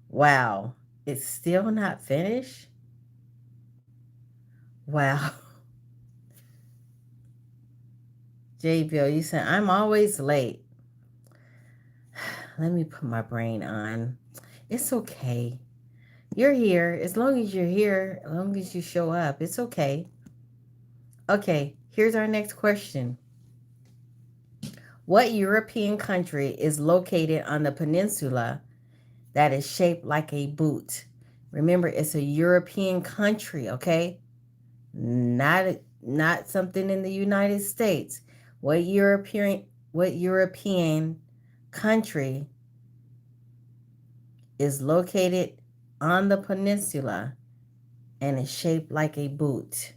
Wow. It's still not finished? Wow. J Bill, you said, I'm always late. Let me put my brain on. It's okay. You're here. As long as you're here, as long as you show up, it's okay. Okay, here's our next question. What European country is located on the peninsula that is shaped like a boot? Remember, it's a European country, okay? Not something in the United States. What European country is located on the peninsula and is shaped like a boot?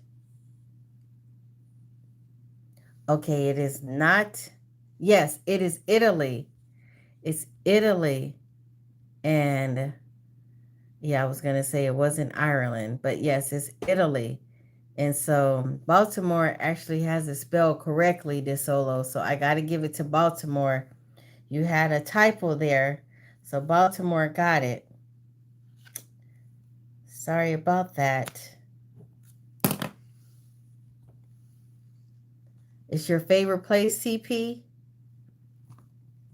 Okay, it is not. Yes, it is Italy. It's Italy. And yeah, I was going to say it wasn't Ireland, but yes, it's Italy. And so Baltimore actually has it spelled correctly, De Solo. So I got to give it to Baltimore. You had a typo there. So Baltimore got it. Sorry about that. It's your favorite place, TP?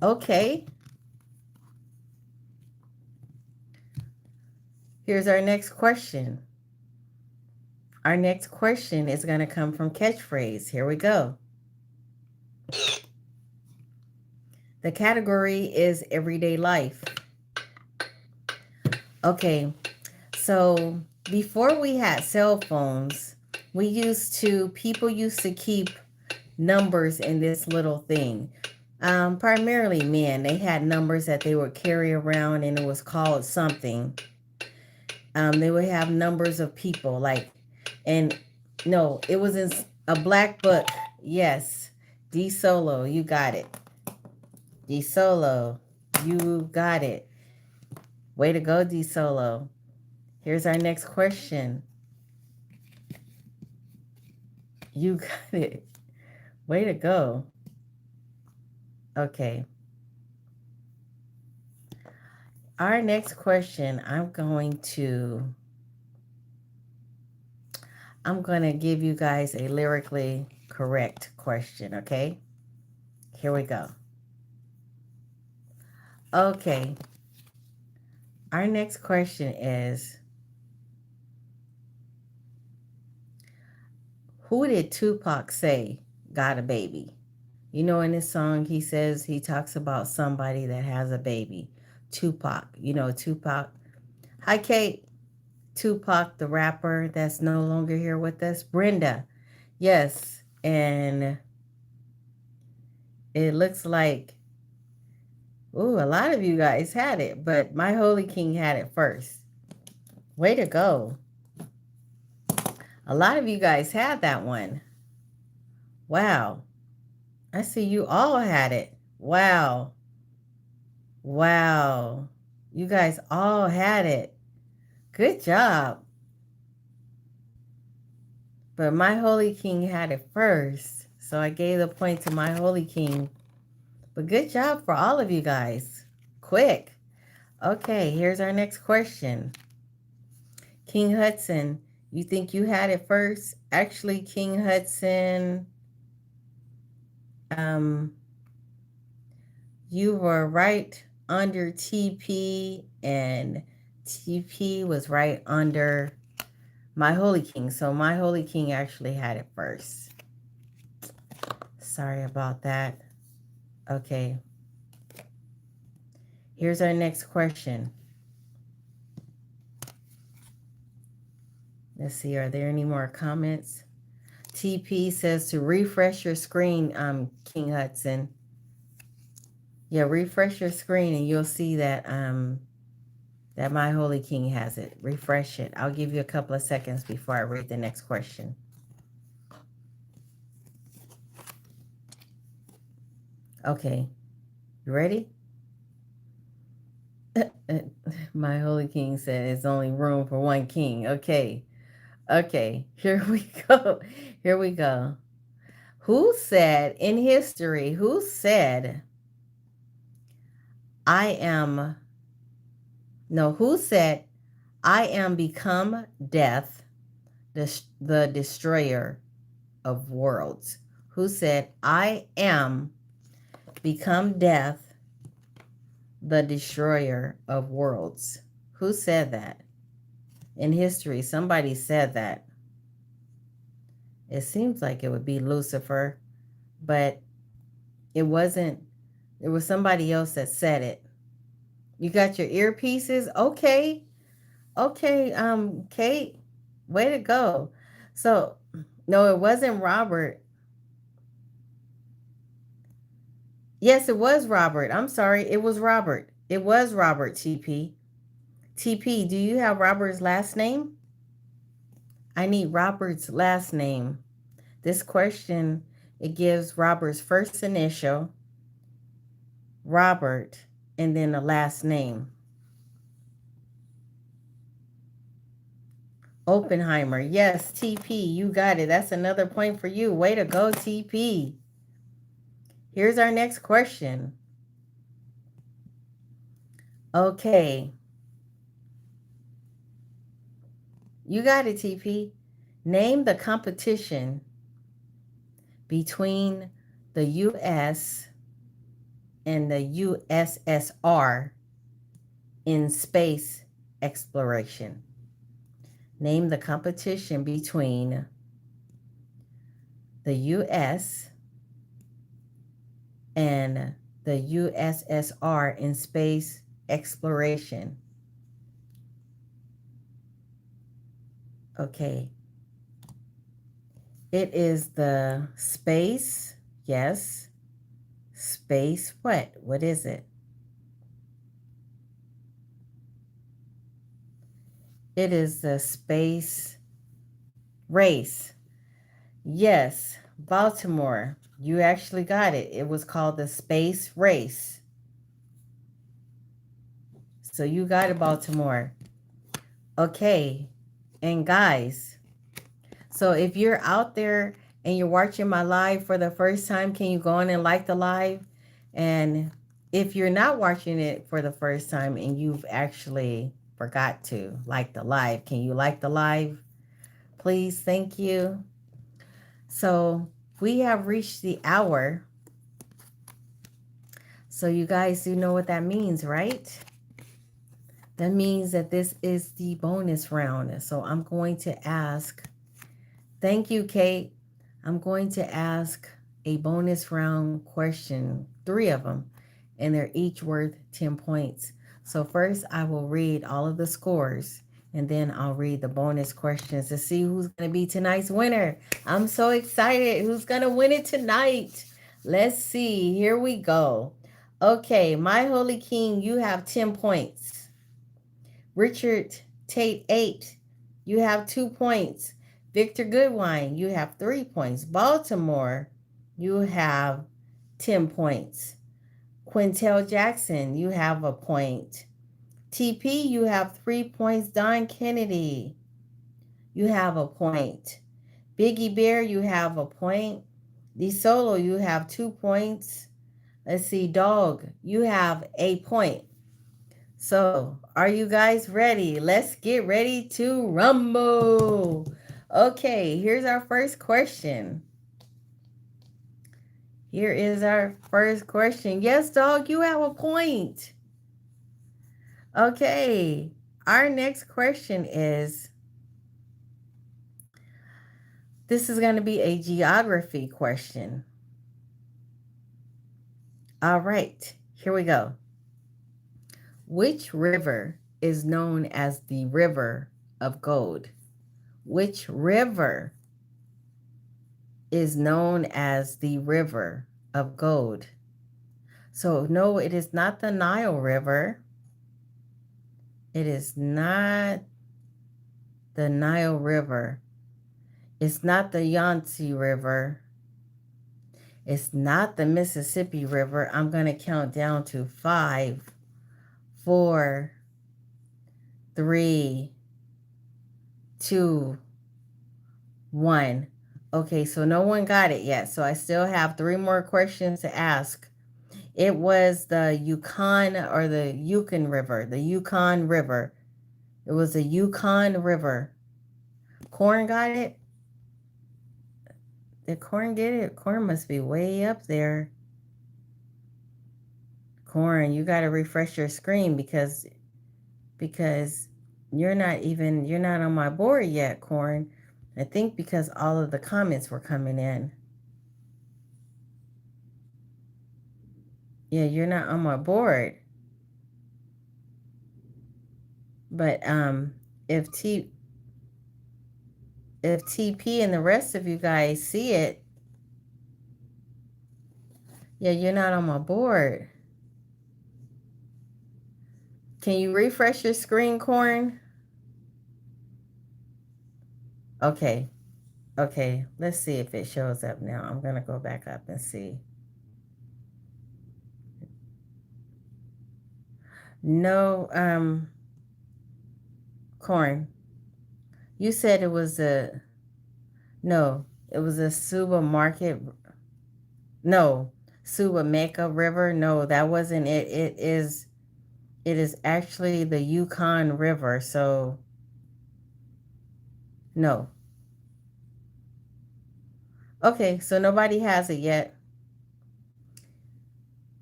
Okay. Here's our next question. Our next question is going to come from catchphrase. Here we go. The category is everyday life. Okay, so before we had cell phones, people used to keep numbers in this little thing. Primarily men, they had numbers that they would carry around and it was called something. They would have numbers of people and no, it was in a black book. Yes, D Solo, you got it. D Solo, you got it. Way to go, D Solo. Here's our next question. You got it. Way to go. Okay. Our next question, I'm going to give you guys a lyrically correct question, okay? Here we go. Okay. Our next question is, who did Tupac say got a baby? You know, in this song, he talks about somebody that has a baby. Tupac. You know, Tupac. Hi, Kate. Tupac, the rapper that's no longer here with us. Brenda. Yes. And it looks like, ooh, a lot of you guys had it, but my Holy King had it first. Way to go. A lot of you guys had that one. Wow. I see you all had it. Wow. Wow. You guys all had it. Good job. But my Holy King had it first. So I gave the point to my Holy King. But good job for all of you guys. Quick. Okay, here's our next question. King Hudson, you think you had it first? Actually, King Hudson, you were right under TP, and TP was right under my Holy King. So my Holy King actually had it first. Sorry about that. Okay. Here's our next question. Let's see, are there any more comments? TP says to refresh your screen, King Hudson. Yeah, refresh your screen and you'll see that that my Holy King has it. Refresh it. I'll give you a couple of seconds before I read the next question. Okay, you ready? My Holy King said it's only room for one king. Okay, here we go. Here we go. Who said in history, who said I am become death, the destroyer of worlds? Who said I am become death, the destroyer of worlds? Who said that? In history, somebody said that. It seems like it would be Lucifer, but it wasn't. It was somebody else that said it. You got your earpieces? Okay. Kate, way to go. So, no, it wasn't Robert. Yes, it was Robert. I'm sorry. It was Robert. It was Robert, TP. TP, do you have Robert's last name? I need Robert's last name. This question, it gives Robert's first initial, Robert, and then the last name. Oppenheimer. Yes, TP, you got it. That's another point for you. Way to go, TP. Here's our next question. Okay. You got it, TP. Name the competition between the U.S. and the USSR in space exploration. Name the competition between the U.S. and the USSR in space exploration. Okay. It is the space, yes. Space what? What is it? It is the space race. Yes, Baltimore. You actually got it. It was called the space race. So you got it, Baltimore. Okay. And guys, so if you're out there and you're watching my live for the first time, can you go on and like the live? And if you're not watching it for the first time and you've actually forgot to like the live, can you like the live? Please, thank you. So we have reached the hour. So you guys do know what that means, right? That means that this is the bonus round. So I'm going to ask, thank you, Kate. I'm going to ask a bonus round question, 3 of them, and they're each worth 10 points. So first I will read all of the scores, and then I'll read the bonus questions to see who's going to be tonight's winner. I'm so excited. Who's going to win it tonight? Let's see. Here we go. Okay, My Holy King, you have 10 points. Richard Tate 8, you have 2 points. Victor Goodwine, you have 3 points. Baltimore, you have 10 points. Quintel Jackson, you have a point. TP, you have 3 points. Don Kennedy, you have a point. Biggie Bear, you have a point. DeSolo, you have 2 points. Let's see, Dog, you have a point. So, are you guys ready? Let's get ready to rumble. Okay, here's our first question. Here is our first question. Yes, Dog, you have a point. Okay, our next question is, this is going to be a geography question. All right, here we go. Which river is known as the River of Gold? Which river is known as the River of Gold? So, no, it is not the Nile River. It is not the Nile River. It's not the Yangtze River. It's not the Mississippi River. I'm going to count down to 5, 4, 3, 2, 1. Okay, so no one got it yet. So I still have 3 more questions to ask. It was the Yukon or the Yukon River. The Yukon River. It was the Yukon River. Corn got it? Did Corn get it? Corn must be way up there. Corn, you got to refresh your screen because you're not on my board yet, Corn. I think because all of the comments were coming in. Yeah, you're not on my board. But if TP and the rest of you guys see it, yeah, you're not on my board. Can you refresh your screen, Corn? Okay. Okay, let's see if it shows up now. I'm going to go back up and see. No, Corn. You said it was it was a Suba Market. No, Suba Mecca River. No, that wasn't it. It is actually the Yukon River. So, no. Okay, so nobody has it yet.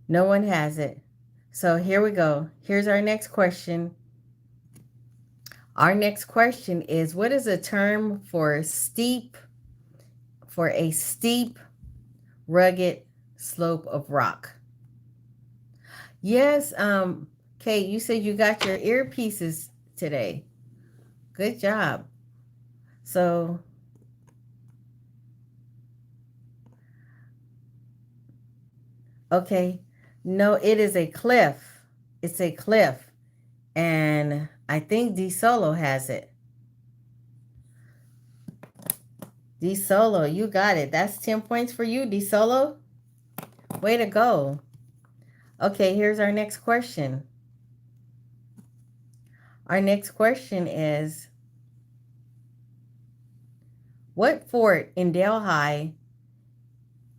No one has it. So here we go. Here's our next question. Our next question is, what is a term for a steep, rugged slope of rock? Yes, Kate, you said you got your earpieces today. Good job. So, okay. No, it is a cliff. It's a cliff. And I think D Solo has it. D Solo, you got it. That's 10 points for you, D Solo. Way to go. Okay, here's our next question. Our next question is, what fort in Delhi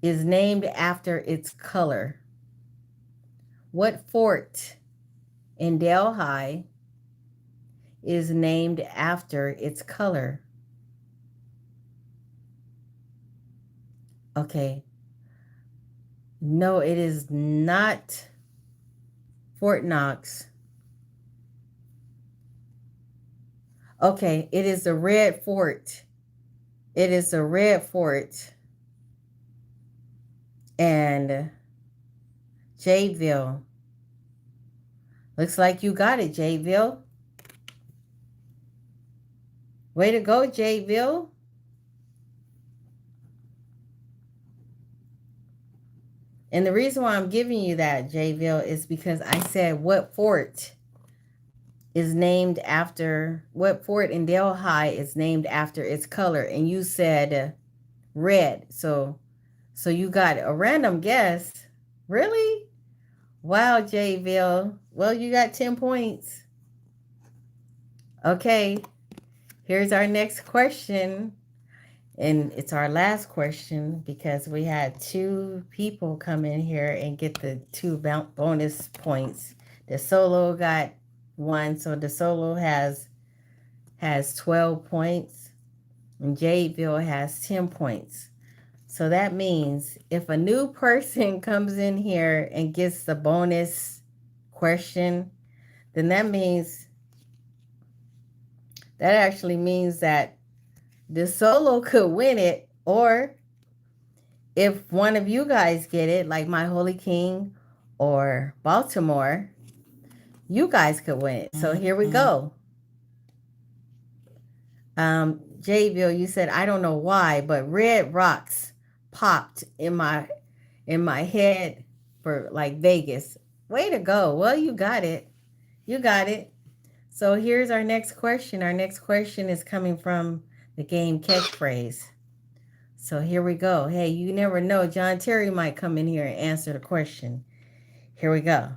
is named after its color? What fort in Delhi is named after its color? Okay. No, it is not Fort Knox. Okay, it is the Red Fort. It is the Red Fort. And Jayville. Looks like you got it, Jayville. Way to go, Jayville. And the reason why I'm giving you that, Jayville, is because I said what fort in Delhi is named after its color, and you said red. So you got a random guess. Really? Wow, Jayville. Well, you got 10 points. Okay, here's our next question. And it's our last question because we had 2 people come in here and get the 2 bonus points. The solo got 1, so the solo has 12 points, and Jadeville has 10 points. So that means if a new person comes in here and gets the bonus question, then that actually means that the solo could win it, or if one of you guys get it, like my Holy King or Baltimore, you guys could win it. So here we go. Jayville, you said, I don't know why, but red rocks popped in my head for like Vegas. Way to go. Well, you got it. You got it. So here's our next question. Our next question is coming from the game Catchphrase. So here we go. Hey, you never know. John Terry might come in here and answer the question. Here we go.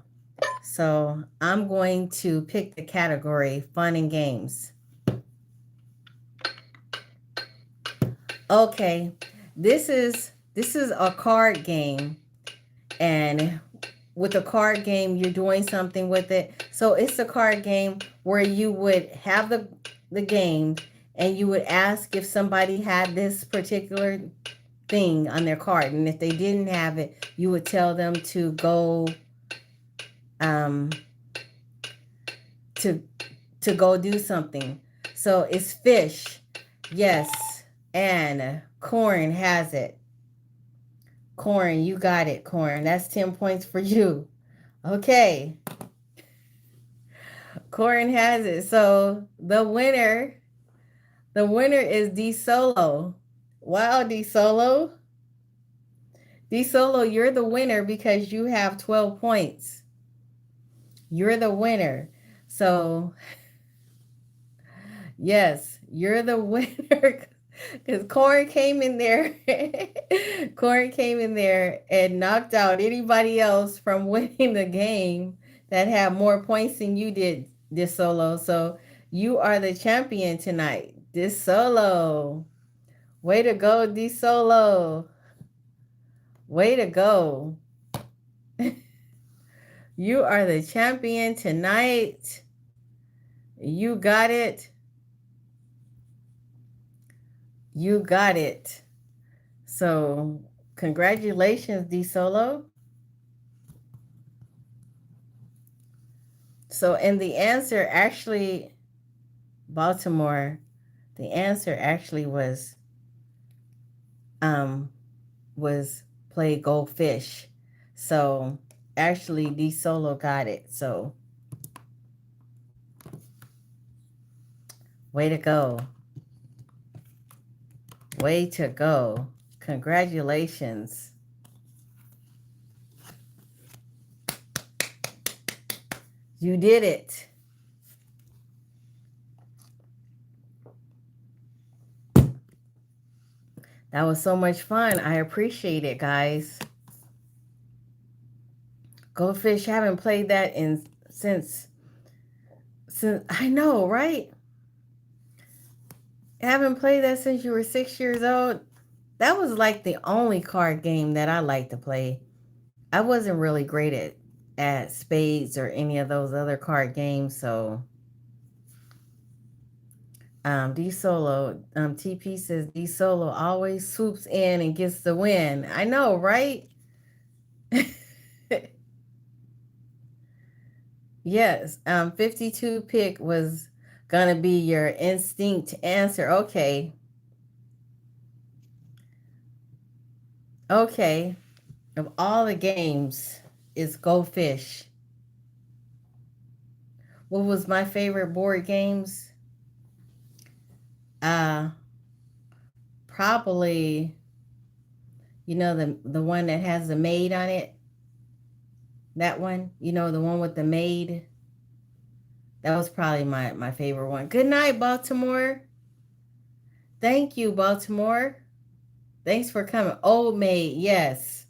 So I'm going to pick the category fun and games. Okay, this is a card game, and with a card game, you're doing something with it. So it's a card game where you would have the game, and you would ask if somebody had this particular thing on their card, and if they didn't have it, you would tell them to go to go do something. So it's fish, yes, and corn has it. Corn, you got it, corn. That's 10 points for you. Okay. Corn has it. So the winner is D Solo. Wow, D Solo. D Solo, you're the winner because you have 12 points. You're the winner. So yes, you're the winner. Because Corn came in there. Corn came in there and knocked out anybody else from winning the game that had more points than you did, this solo. So you are the champion tonight. This solo. Way to go, D Solo. Way to go. You are the champion tonight. You got it. You got it. So, congratulations, D Solo. So, and the answer actually, Baltimore, the answer actually um was play goldfish. So, actually, D Solo got it. So, way to go. Way to go. Congratulations. You did it. That was so much fun. I appreciate it, guys. Goldfish, haven't played that in since I know, right? Haven't played that since you were 6 years old. That was like the only card game that I like to play. I wasn't really great at spades or any of those other card games, so D Solo, TP says D Solo always swoops in and gets the win. I know, right? Yes, 52 pick was gonna be your instinct answer. Okay, okay. Of all the games, it's Go Fish. What was my favorite board games? Uh, Probably, the one that has the maid on it. That one, the one with the maid. That was probably my favorite one. Good night, Baltimore. Thank you, Baltimore. Thanks for coming. Old maid, yes.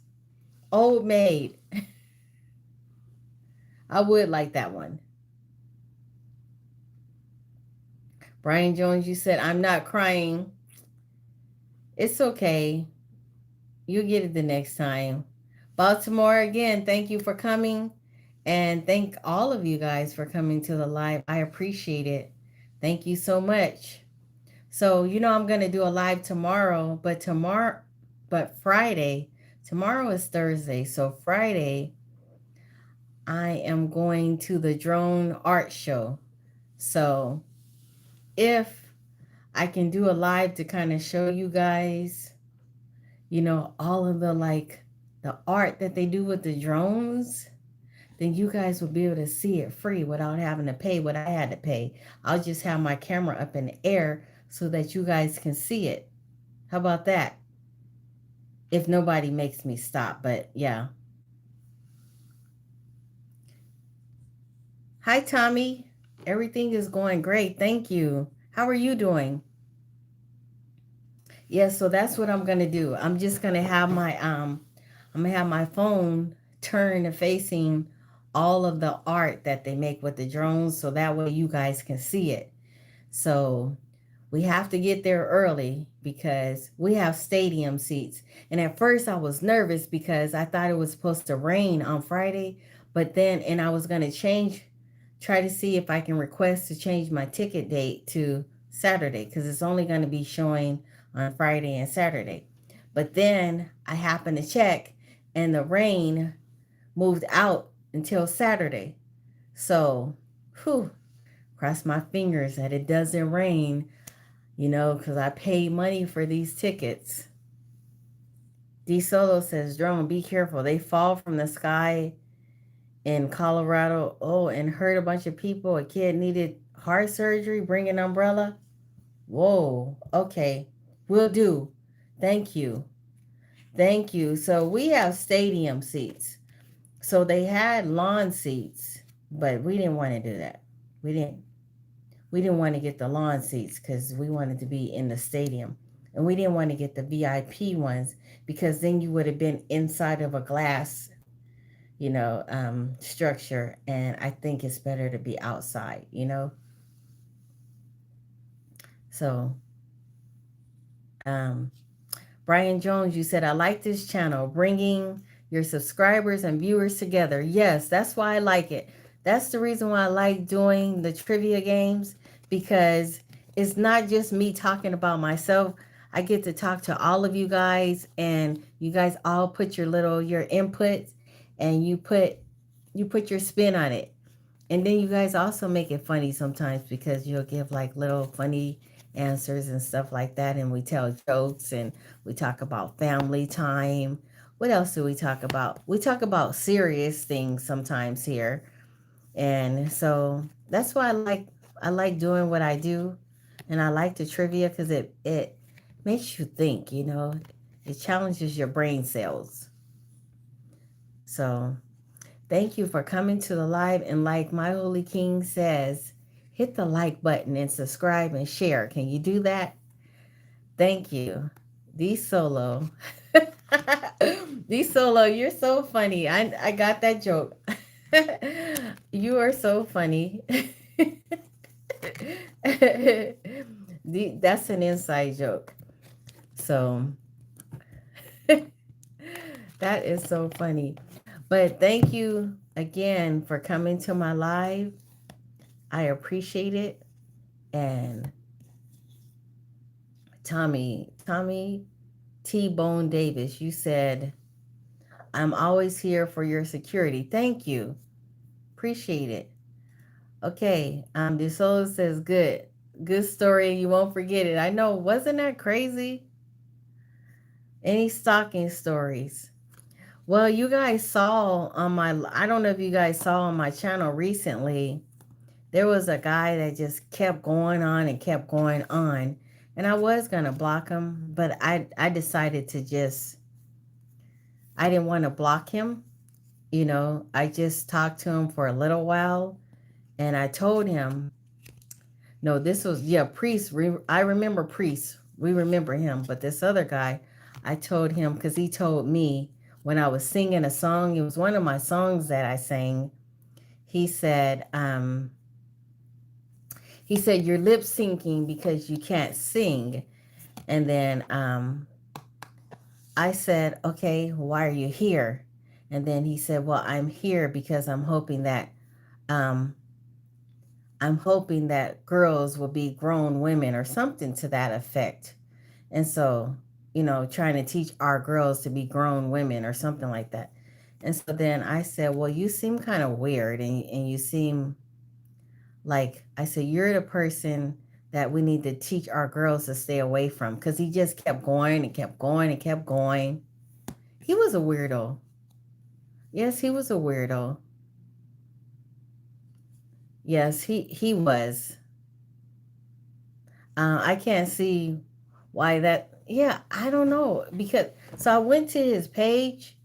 Old maid. I would like that one. Brian Jones, you said, I'm not crying. It's okay. You'll get it the next time. Baltimore, again, thank you for coming. And thank all of you guys for coming to the live. I appreciate it. Thank you so much. So, I'm going to do a live tomorrow, but Friday, tomorrow is Thursday. So, Friday, I am going to the drone art show. So, if I can do a live to kind of show you guys, all of the art that they do with the drones, then you guys will be able to see it free without having to pay what I had to pay. I'll just have my camera up in the air so that you guys can see it. How about that? If nobody makes me stop, but yeah. Hi, Tommy. Everything is going great. Thank you. How are you doing? Yeah, so that's what I'm gonna do. I'm just gonna have my phone turned facing all of the art that they make with the drones, so that way you guys can see it. So we have to get there early because we have stadium seats. And at first I was nervous because I thought it was supposed to rain on Friday, and I was gonna try to see if I can request to change my ticket date to Saturday because it's only going to be showing on Friday and Saturday. But then I happened to check and the rain moved out until Saturday. So, whew, cross my fingers that it doesn't rain, because I paid money for these tickets. D Solo says, Drone, be careful. They fall from the sky in Colorado. Oh, and hurt a bunch of people. A kid needed heart surgery. Bring an umbrella. Whoa. Okay. Will do. Thank you. Thank you. So we have stadium seats. So they had lawn seats, but we didn't want to do that. We didn't. We didn't want to get the lawn seats because we wanted to be in the stadium. And we didn't want to get the VIP ones because then you would have been inside of a glass structure. And I think it's better to be outside. So, um, Brian Jones, you said, I like this channel, bringing your subscribers and viewers together. Yes, that's why I like it. That's the reason why I like doing the trivia games because it's not just me talking about myself. I get to talk to all of you guys, and you guys all put your inputs, and you put your spin on it. And then you guys also make it funny sometimes because you'll give like little funny answers and stuff like that. And we tell jokes and we talk about family time. What else do we talk about? We talk about serious things sometimes here. And so that's why I like doing what I do. And I like the trivia because it makes you think, you know. It challenges your brain cells. So thank you for coming to the live. And like my Holy King says, hit the like button and subscribe and share. Can you do that? Thank you. D Solo. D Solo, you're so funny. I got that joke. You are so funny. That's an inside joke. So that is so funny. But thank you again for coming to my live. I appreciate it. And Tommy T Bone Davis, you said, I'm always here for your security. Thank you. Appreciate it. Okay. DeSola says, good. Good story. You won't forget it. I know. Wasn't that crazy? Any stalking stories? Well, you guys saw on I don't know if you guys saw on my channel recently, there was a guy that just kept going on and kept going on. And I was going to block him, but I decided to just, I didn't want to block him. You know, I just talked to him for a little while and I told him, no, this was, yeah, Priest. I remember Priest. We remember him. But this other guy, I told him because he told me when I was singing a song, it was one of my songs that I sang. He said, you're lip syncing because you can't sing. And then I said, okay, why are you here? And then he said, well, I'm here because um, I'm hoping that girls will be grown women or something to that effect. And so, you know, trying to teach our girls to be grown women or something like that. And so then I said, well, you seem kind of weird and you seem like, I said, you're the person that we need to teach our girls to stay away from because he just kept going and kept going and kept going. He was a weirdo. Yes, he was a weirdo. Yes, he was. I can't see why that. Yeah, I don't know because so I went to his page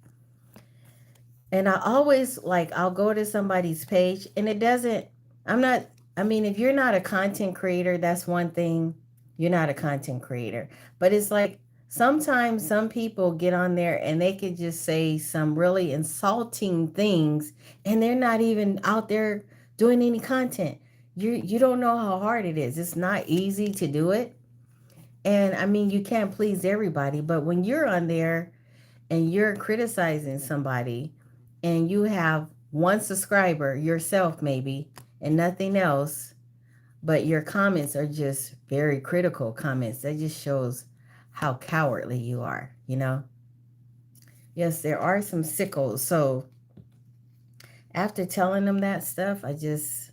and I always like I'll go to somebody's page and it doesn't. I'm not. I mean, if you're not a content creator, that's one thing. You're not a content creator, but it's like sometimes some people get on there and they could just say some really insulting things and they're not even out there doing any content. You don't know how hard it is. It's not easy to do it. And I mean, you can't please everybody, but when you're on there and you're criticizing somebody and you have one subscriber, yourself maybe, and nothing else, but your comments are just very critical comments, that just shows how cowardly you are, you know? Yes, there are some sickos. So after telling them that stuff, I just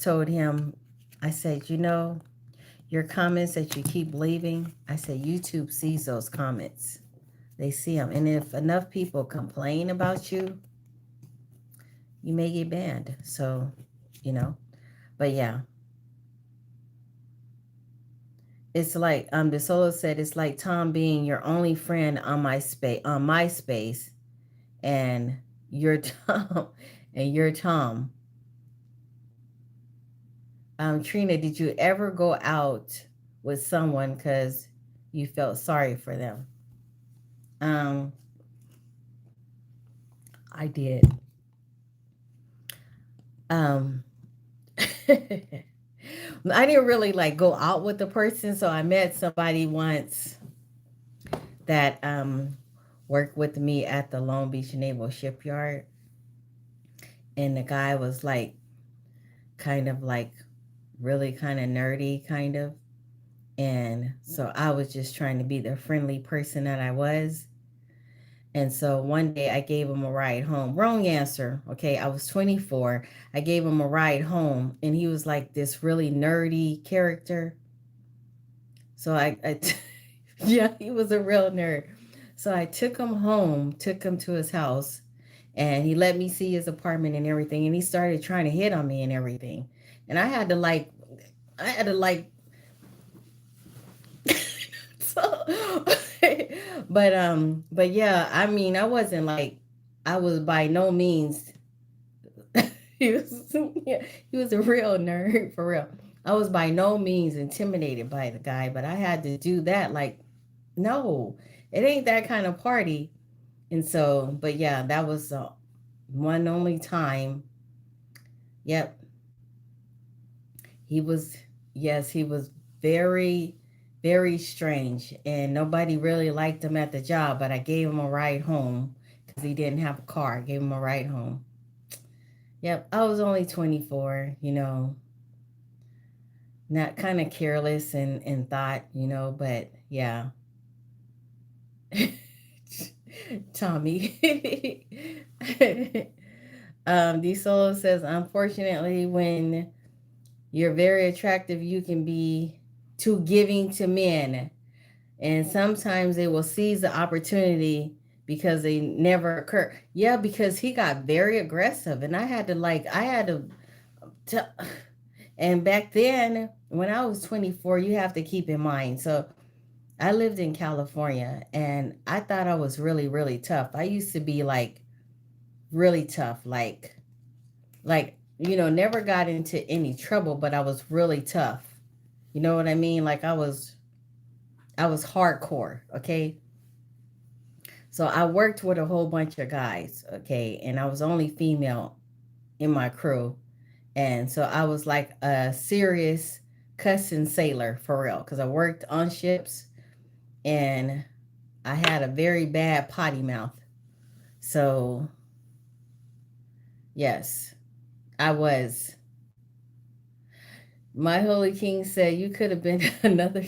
told him, I said, you know, your comments that you keep leaving, I said, YouTube sees those comments. They see them. And if enough people complain about you, you may get banned. So, you know, but yeah, it's like the solo said, it's like Tom being your only friend on MySpace, and you're Tom, and you're Tom. Trina, did you ever go out with someone because you felt sorry for them? Um, I did. Um, I didn't really like go out with the person, so I met somebody once that worked with me at the Long Beach Naval Shipyard, and the guy was like kind of like really kind of nerdy kind of, And so I was just trying to be the friendly person that I was. And so one day I gave him a ride home. Wrong answer. Okay. I was 24. I gave him a ride home, and he was like this really nerdy character. So yeah, he was a real nerd. So I took him home, took him to his house, and he let me see his apartment and everything. And he started trying to hit on me and everything. And I had to like, so, but yeah, I mean, I wasn't like, I was by no means, he was, yeah, he was a real nerd for real. I was by no means intimidated by the guy, but I had to do that. Like, no, it ain't that kind of party. And so, but yeah, that was one only time. Yep, he was, yes, he was very, very strange. And nobody really liked him at the job, but I gave him a ride home because he didn't have a car. I gave him a ride home. Yep, I was only 24, not kind of careless and thought, but yeah. Tommy. D Solo says, unfortunately, when you're very attractive, you can be too giving to men. And sometimes they will seize the opportunity because they never occur. Yeah, because he got very aggressive. And I had to, t- and back then, when I was 24, you have to keep in mind. So I lived in California and I thought I was really, really tough. I used to be like really tough, never got into any trouble, but I was really tough. You know what I mean? Like I was hardcore, okay? So I worked with a whole bunch of guys, okay? And I was only female in my crew. And so I was like a serious cussing sailor for real cuz I worked on ships and I had a very bad potty mouth. So, yes, I was. My Holy King said you could have been another.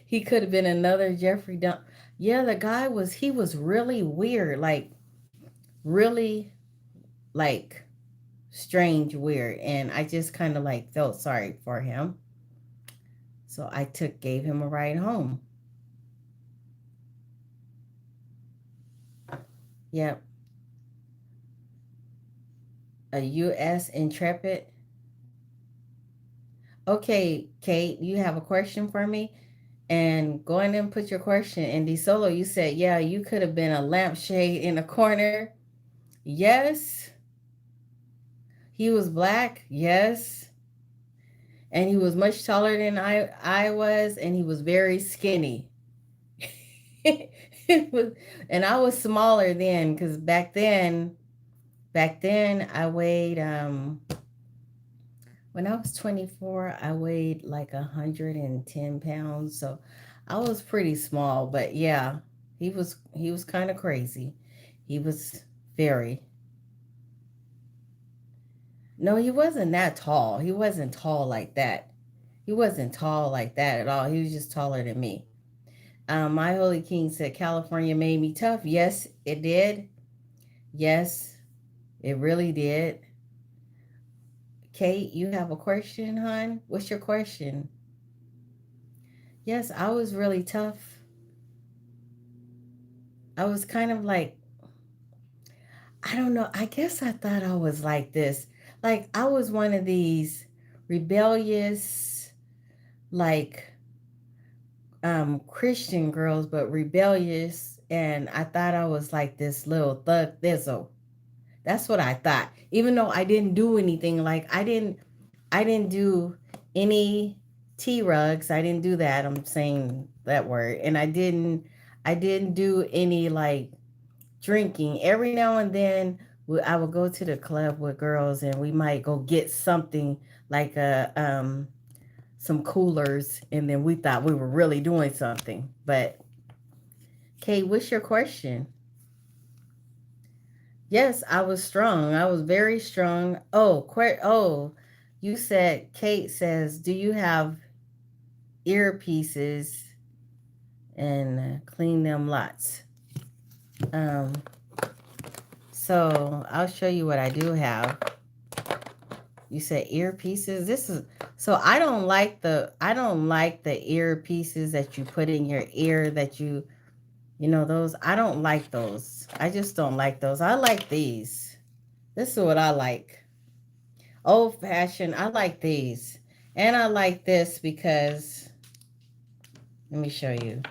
He could have been another Jeffrey Dahmer. Yeah, the guy he was really weird, like really like strange, weird, and I just kind of like felt sorry for him. So I gave him a ride home. Yep, a U.S. Intrepid. Okay, Kate, you have a question for me? And go ahead and put your question. In the solo, you said, yeah, you could have been a lampshade in a corner. Yes. He was black. Yes. And he was much taller than I was, and he was very skinny. It was, and I was smaller then because back then I weighed when I was 24, I weighed like 110 pounds. So I was pretty small, but yeah, he was kind of crazy. He was very. No, he wasn't that tall. He wasn't tall like that. He wasn't tall like that at all. He was just taller than me. My Holy King said California made me tough. Yes, it did. Yes, it really did. Kate, you have a question, hon? What's your question? Yes, I was really tough. I was kind of like, I don't know. I guess I thought I was like this. Like, I was one of these rebellious, like, Christian girls, but rebellious. And I thought I was like this little thug thistle. That's what I thought. Even though I didn't do anything, like, I didn't do any tea rugs. I didn't do that. I'm saying that word. And I didn't do any like drinking. Every now and then I would go to the club with girls and we might go get something like some coolers, and then we thought we were really doing something. But Kate, what's your question? Yes, I was strong. I was very strong. Oh, you said Kate says, do you have earpieces and clean them lots. Um, so I'll show you what I do have. You said earpieces. This is so I don't like the earpieces that you put in your ear that you know those. I don't like those. I just don't like those. I like these. This is what I like. Old fashioned. I like these. And I like this because let me show you.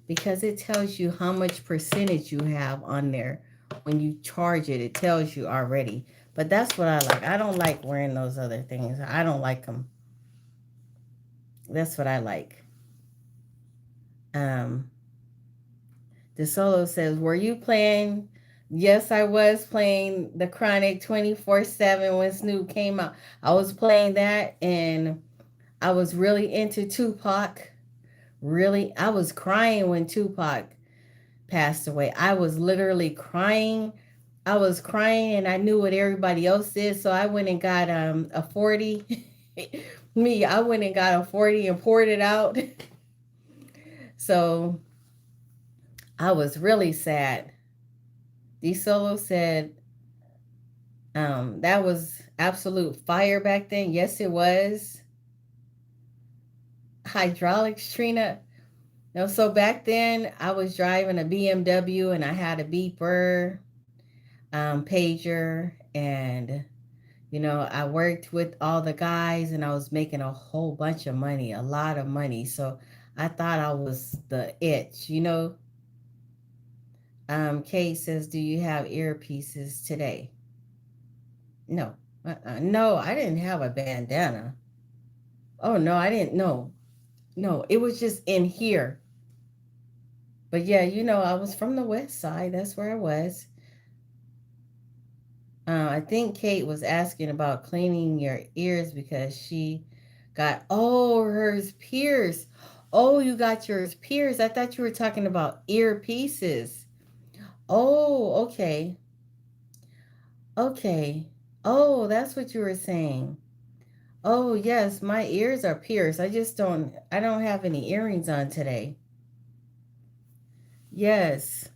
Because it tells you how much percentage you have on there. When you charge it, it tells you already. But that's what I like. I don't like wearing those other things. I don't like them. That's what I like. Um, the solo says, "Were you playing?" Yes, I was playing the Chronic 24/7 when Snoop came out. I was playing that, and I was really into Tupac. Really, I was crying when Tupac passed away. I was literally crying. I was crying, and I knew what everybody else did, so I went and got a 40. I went and got a 40 and poured it out. So I was really sad. D Solo said, that was absolute fire back then. Yes, it was. Hydraulics, Trina. No, so back then I was driving a BMW and I had a beeper, pager, and I worked with all the guys and I was making a whole bunch of money, a lot of money. So I thought I was the itch. Kate says, "Do you have earpieces today?" No. No, I didn't have a bandana. Oh, no, I didn't. No, no, it was just in here. But yeah, I was from the west side. That's where I was. I think Kate was asking about cleaning your ears because she got, oh, hers pierced. Oh, you got yours pierced. I thought you were talking about earpieces. Oh, okay. Okay. Oh, that's what you were saying. Oh, yes, my ears are pierced. I don't have any earrings on today. Yes.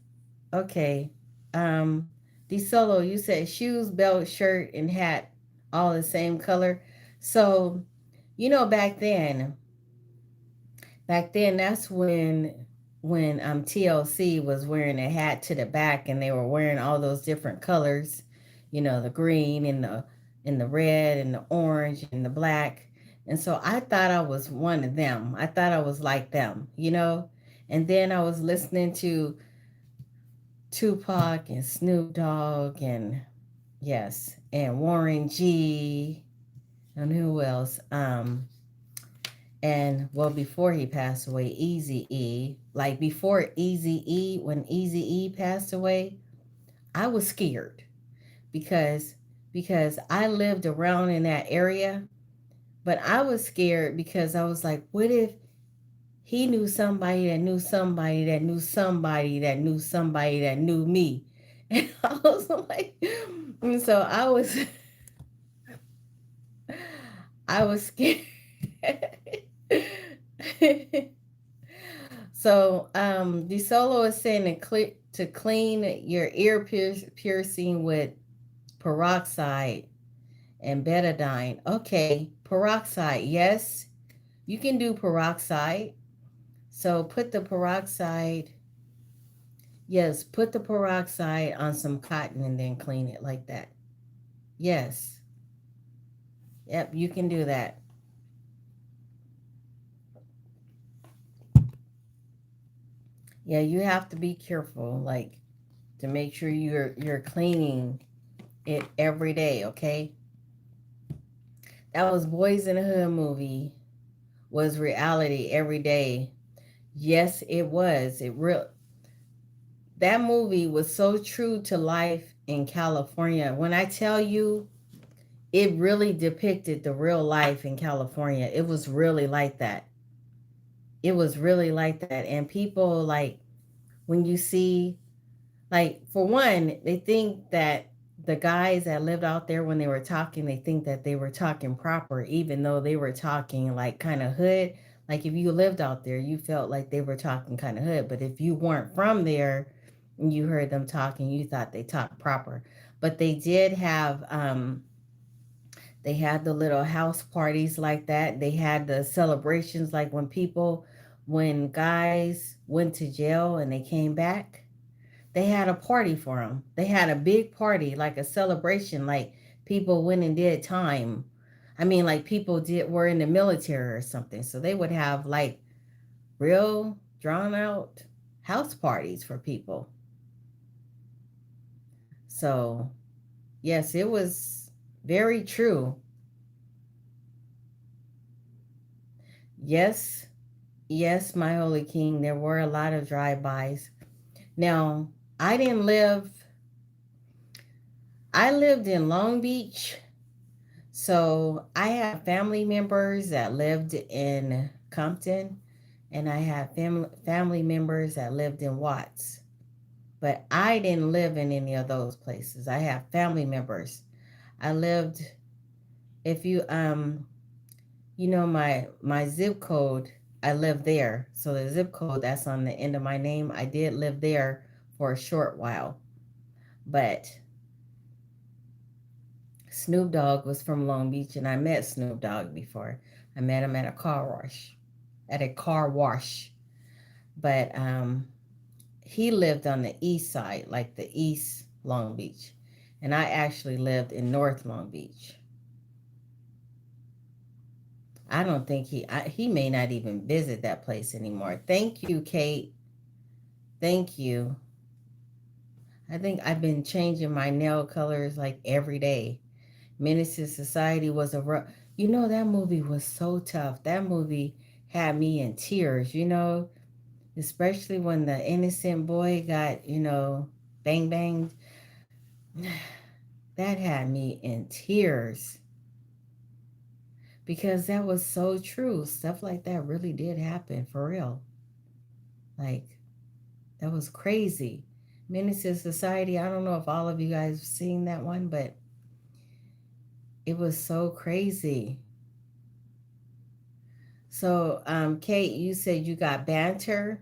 Okay. Um, DeSolo, you said shoes, belt, shirt, and hat all the same color. So, back then that's when TLC was wearing a hat to the back and they were wearing all those different colors, the green and the red and the orange and the black. And so I thought I was one of them. I thought I was like them. And then I was listening to Tupac and Snoop Dogg and yes, and Warren G and who else? And well, before he passed away, Easy E. Like before Easy E, when Easy E passed away, I was scared because because I lived around in that area, but I was scared because I was like, what if he knew somebody that knew somebody that knew somebody that knew somebody that knew me? And I was like, and so I was scared. So, the solo is saying to clean your piercing with peroxide and betadine. Okay, peroxide. Yes, you can do peroxide. So put the peroxide. Yes, put the peroxide on some cotton and then clean it like that. Yes. Yep, you can do that. Yeah, you have to be careful, like to make sure you're cleaning it every day, okay? That was Boys in the Hood movie was reality every day. Yes, it was. That movie was so true to life in California. When I tell you, it really depicted the real life in California. It was really like that. It was really like that. And people like when you see like for one, they think that the guys that lived out there when they were talking, they think that they were talking proper, even though they were talking like kind of hood. Like if you lived out there, you felt like they were talking kind of hood. But if you weren't from there and you heard them talking, you thought they talked proper. But they did have they had the little house parties like that. They had the celebrations like when guys went to jail and they came back, they had a party for them. They had a big party, like a celebration, like people went and did time. I mean, like people did were in the military or something. So they would have like real drawn out house parties for people. So, yes, it was very true. Yes, yes, my holy king, there were a lot of drive-bys. Now, I didn't live I lived in Long Beach. So I have family members that lived in Compton, and I have family members that lived in Watts. But I didn't live in any of those places. I have family members. I lived if you know my zip code, I lived there. So the zip code that's on the end of my name, I did live there for a short while. But Snoop Dogg was from Long Beach, and I met Snoop Dogg before. I met him at a car wash. At a car wash. But he lived on the east side, like the East Long Beach. And I actually lived in North Long Beach. I don't think he may not even visit that place anymore. Thank you, Kate. Thank you. I think I've been changing my nail colors like every day. Menace to Society was a you know that movie was so tough. That movie had me in tears, especially when the innocent boy got, bang banged. That had me in tears because that was so true. Stuff like that really did happen for real. Like that was crazy. Menace to Society, I don't know if all of you guys have seen that one, but it was so crazy. So, Kate, you said you got banter.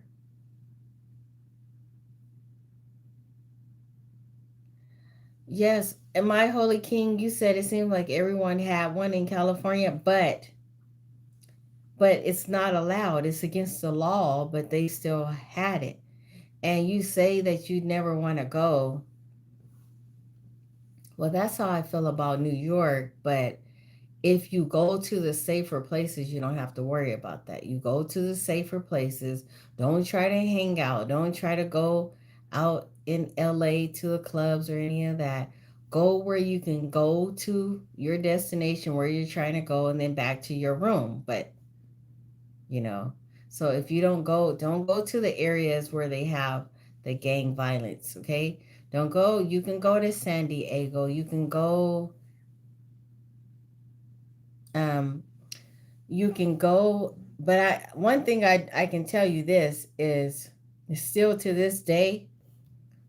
Yes, and my holy king, you said it seemed like everyone had one in California, but it's not allowed. It's against the law, but they still had it. And you say that you never want to go. Well, that's how I feel about New York, but if you go to the safer places, you don't have to worry about that. You go to the safer places. Don't try to hang out. Don't try to go out in LA to the clubs or any of that. Go where you can go to your destination where you're trying to go and then back to your room. But, you know, so if you don't go to the areas where they have the gang violence, okay? Don't go. You can go to San Diego. You can go um you can go, but I one thing I can tell you this is still to this day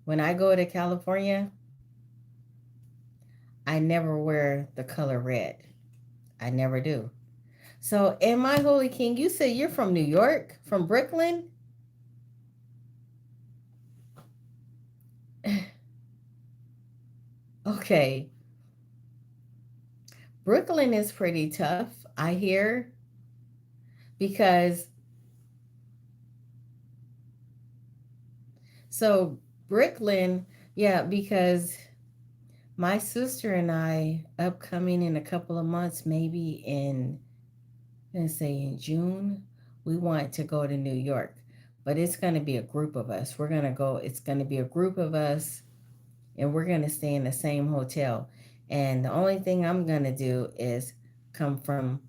when I go to California, I never wear the color red. I never do. So, and my holy king, you say you're from New York, from Brooklyn? Okay. Brooklyn is pretty tough, I hear, because so Brooklyn, yeah, because my sister and I, upcoming in a couple of months, maybe in, let's say in June, we want to go to New York. But it's going to be a group of us. We're going to go, it's going to be a group of us, and we're going to stay in the same hotel. And the only thing I'm going to do is come from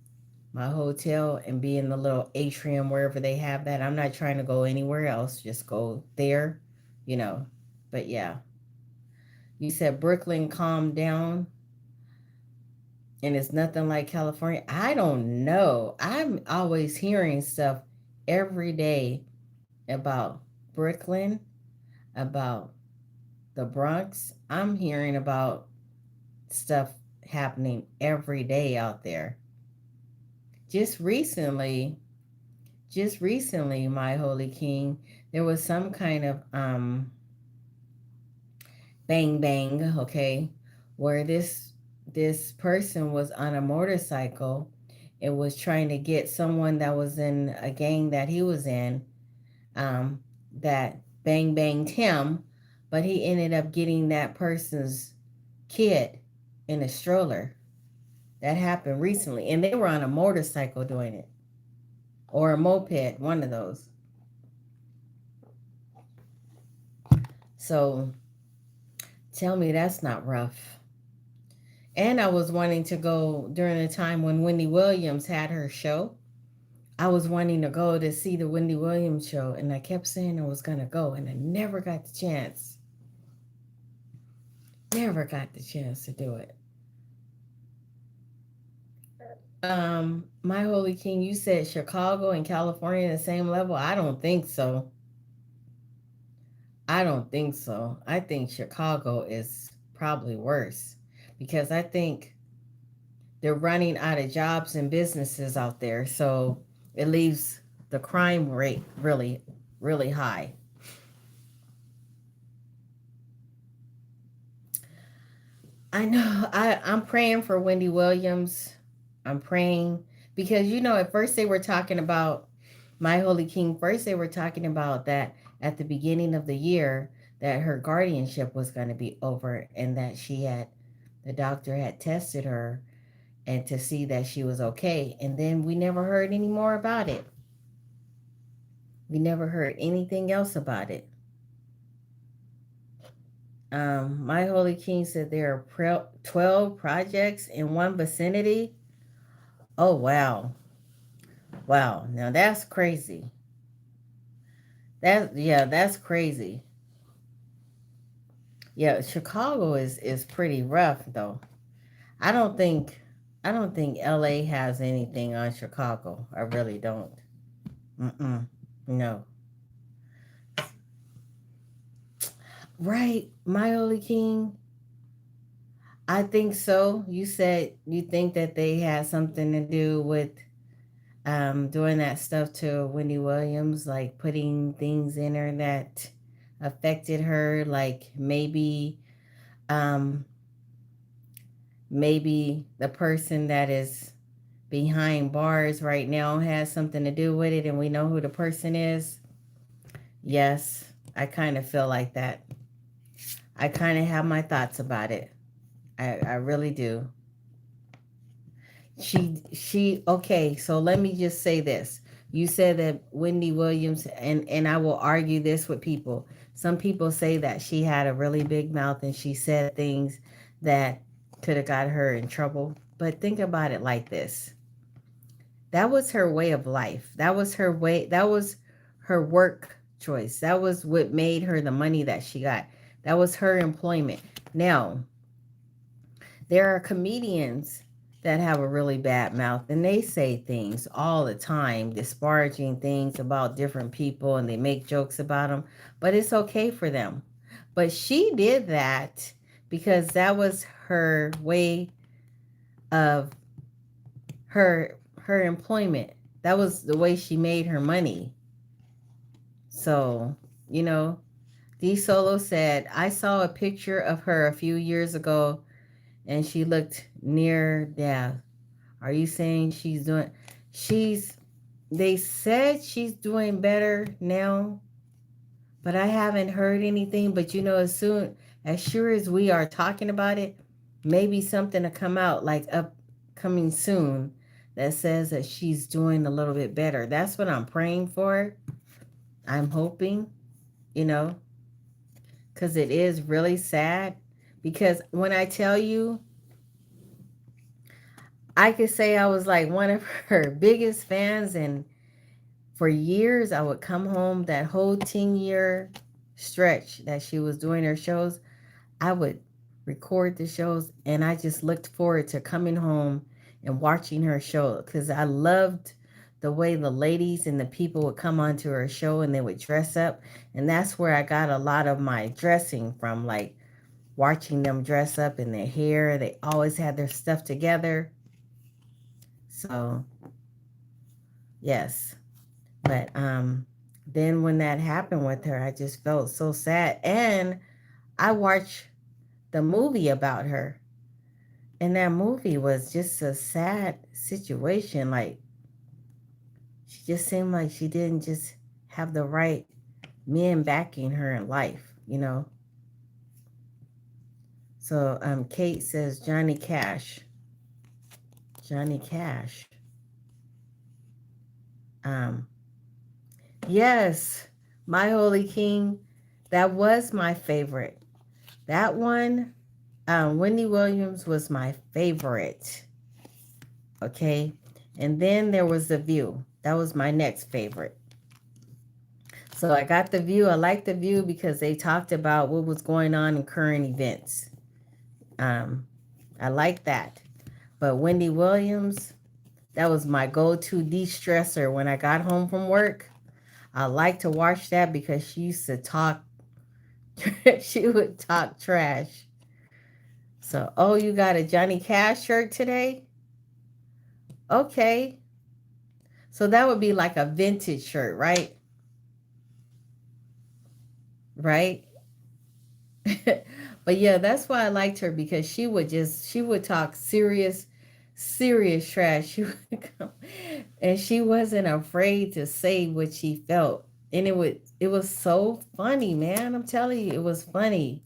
my hotel and be in the little atrium wherever they have that. I'm not trying to go anywhere else, just go there, you know. But yeah, you said Brooklyn calmed down and it's nothing like California. I don't know. I'm always hearing stuff every day about Brooklyn, about the Bronx. I'm hearing about stuff happening every day out there. Just recently, just recently, my holy king, there was some kind of bang bang, okay, where this person was on a motorcycle and was trying to get someone that was in a gang that he was in, um, that bang banged him, but he ended up getting that person's kid in a stroller. That happened recently, and they were on a motorcycle doing it, or a moped, one of those. So tell me that's not rough. And I was wanting to go during the time when Wendy Williams had her show. I was wanting to go to see the Wendy Williams show, and I kept saying I was going to go, and I never got the chance. Never got the chance to do it. My Holy King, you said Chicago and California the same level? I don't think so. I don't think so. I think Chicago is probably worse because I think they're running out of jobs and businesses out there. So it leaves the crime rate really, really high. I know. I'm praying for Wendy Williams. I'm praying because at first they were talking about my Holy King. First they were talking about that at the beginning of the year that her guardianship was going to be over and that the doctor had tested her and to see that she was okay. And then we never heard any more about it. We never heard anything else about it. My Holy King said there are 12 projects in one vicinity. Oh, wow. Wow. Now that's crazy. Yeah, that's crazy. Yeah, Chicago is pretty rough though. I don't think I don't think LA has anything on Chicago. I really don't. Mm-mm. No. Right, my Holy King. I think so. You said you think that they had something to do with doing that stuff to Wendy Williams, like putting things in her that affected her, like um, maybe the person that is behind bars right now has something to do with it, and we know who the person is. Yes, I kind of feel like that. I kind of have my thoughts about it. I really do. Okay, so let me just say this. You said that Wendy Williams, and I will argue this with people. Some people say that she had a really big mouth and she said things that could have got her in trouble. But think about it like this. That was her way of life. That was her way. That was her work choice. That was what made her the money that she got. That was her employment. Now, there are comedians that have a really bad mouth and they say things all the time, disparaging things about different people, and they make jokes about them, but it's okay for them. But she did that because that was her way of her employment. That was the way she made her money. So, you know, D Solo said, I saw a picture of her a few years ago and she looked near death. Are you saying she's, they said she's doing better now, but I haven't heard anything. But as sure as we are talking about it, maybe something to come out like upcoming soon that says that she's doing a little bit better. That's what I'm praying for. I'm hoping, you know, because it is really sad. Because when I tell you, I could say I was like one of her biggest fans, and for years I would come home that whole 10-year stretch that she was doing her shows. I would record the shows, and I just looked forward to coming home and watching her show because I loved the way the ladies and the people would come onto her show and they would dress up. And that's where I got a lot of my dressing from, like watching them dress up in their hair. They always had their stuff together. So, yes. But then when that happened with her, I just felt so sad. And I watched the movie about her, and that movie was just a sad situation. Like, she just seemed like she didn't just have the right men backing her in life, you know. So Kate says Johnny Cash. Johnny Cash. Um, yes, My Holy King. That was my favorite. That one, Wendy Williams was my favorite. Okay. And then there was The View. That was my next favorite. So I got The View. I liked The View because they talked about what was going on in current events. Um, I like that. But Wendy Williams, that was my go-to de-stressor when I got home from work. I like to watch that because she used to talk, she would talk trash. So, oh, you got a Johnny Cash shirt today? Okay. So that would be like a vintage shirt, right? Right? But yeah, that's why I liked her because she would talk serious trash. She would come, and she wasn't afraid to say what she felt. And it was so funny, man. I'm telling you, it was funny.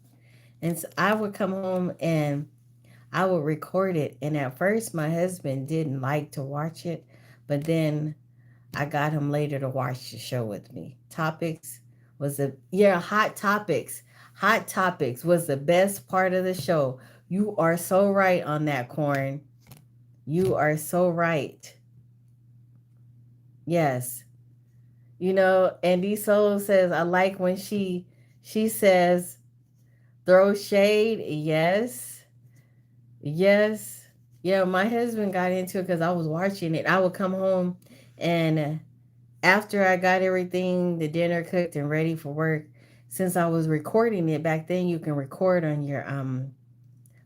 And so I would come home and I would record it. And at first my husband didn't like to watch it, but then I got him later to watch the show with me. Topics was the yeah, Hot Topics. Hot Topics was the best part of the show. You are so right on that, Corn. You are so right. Yes. You know, Andy Solo says I like when she says throw shade. Yes. Yes. Yeah, my husband got into it because I was watching it. I would come home and after I got everything, the dinner cooked and ready for work, since I was recording it back then, you can record on your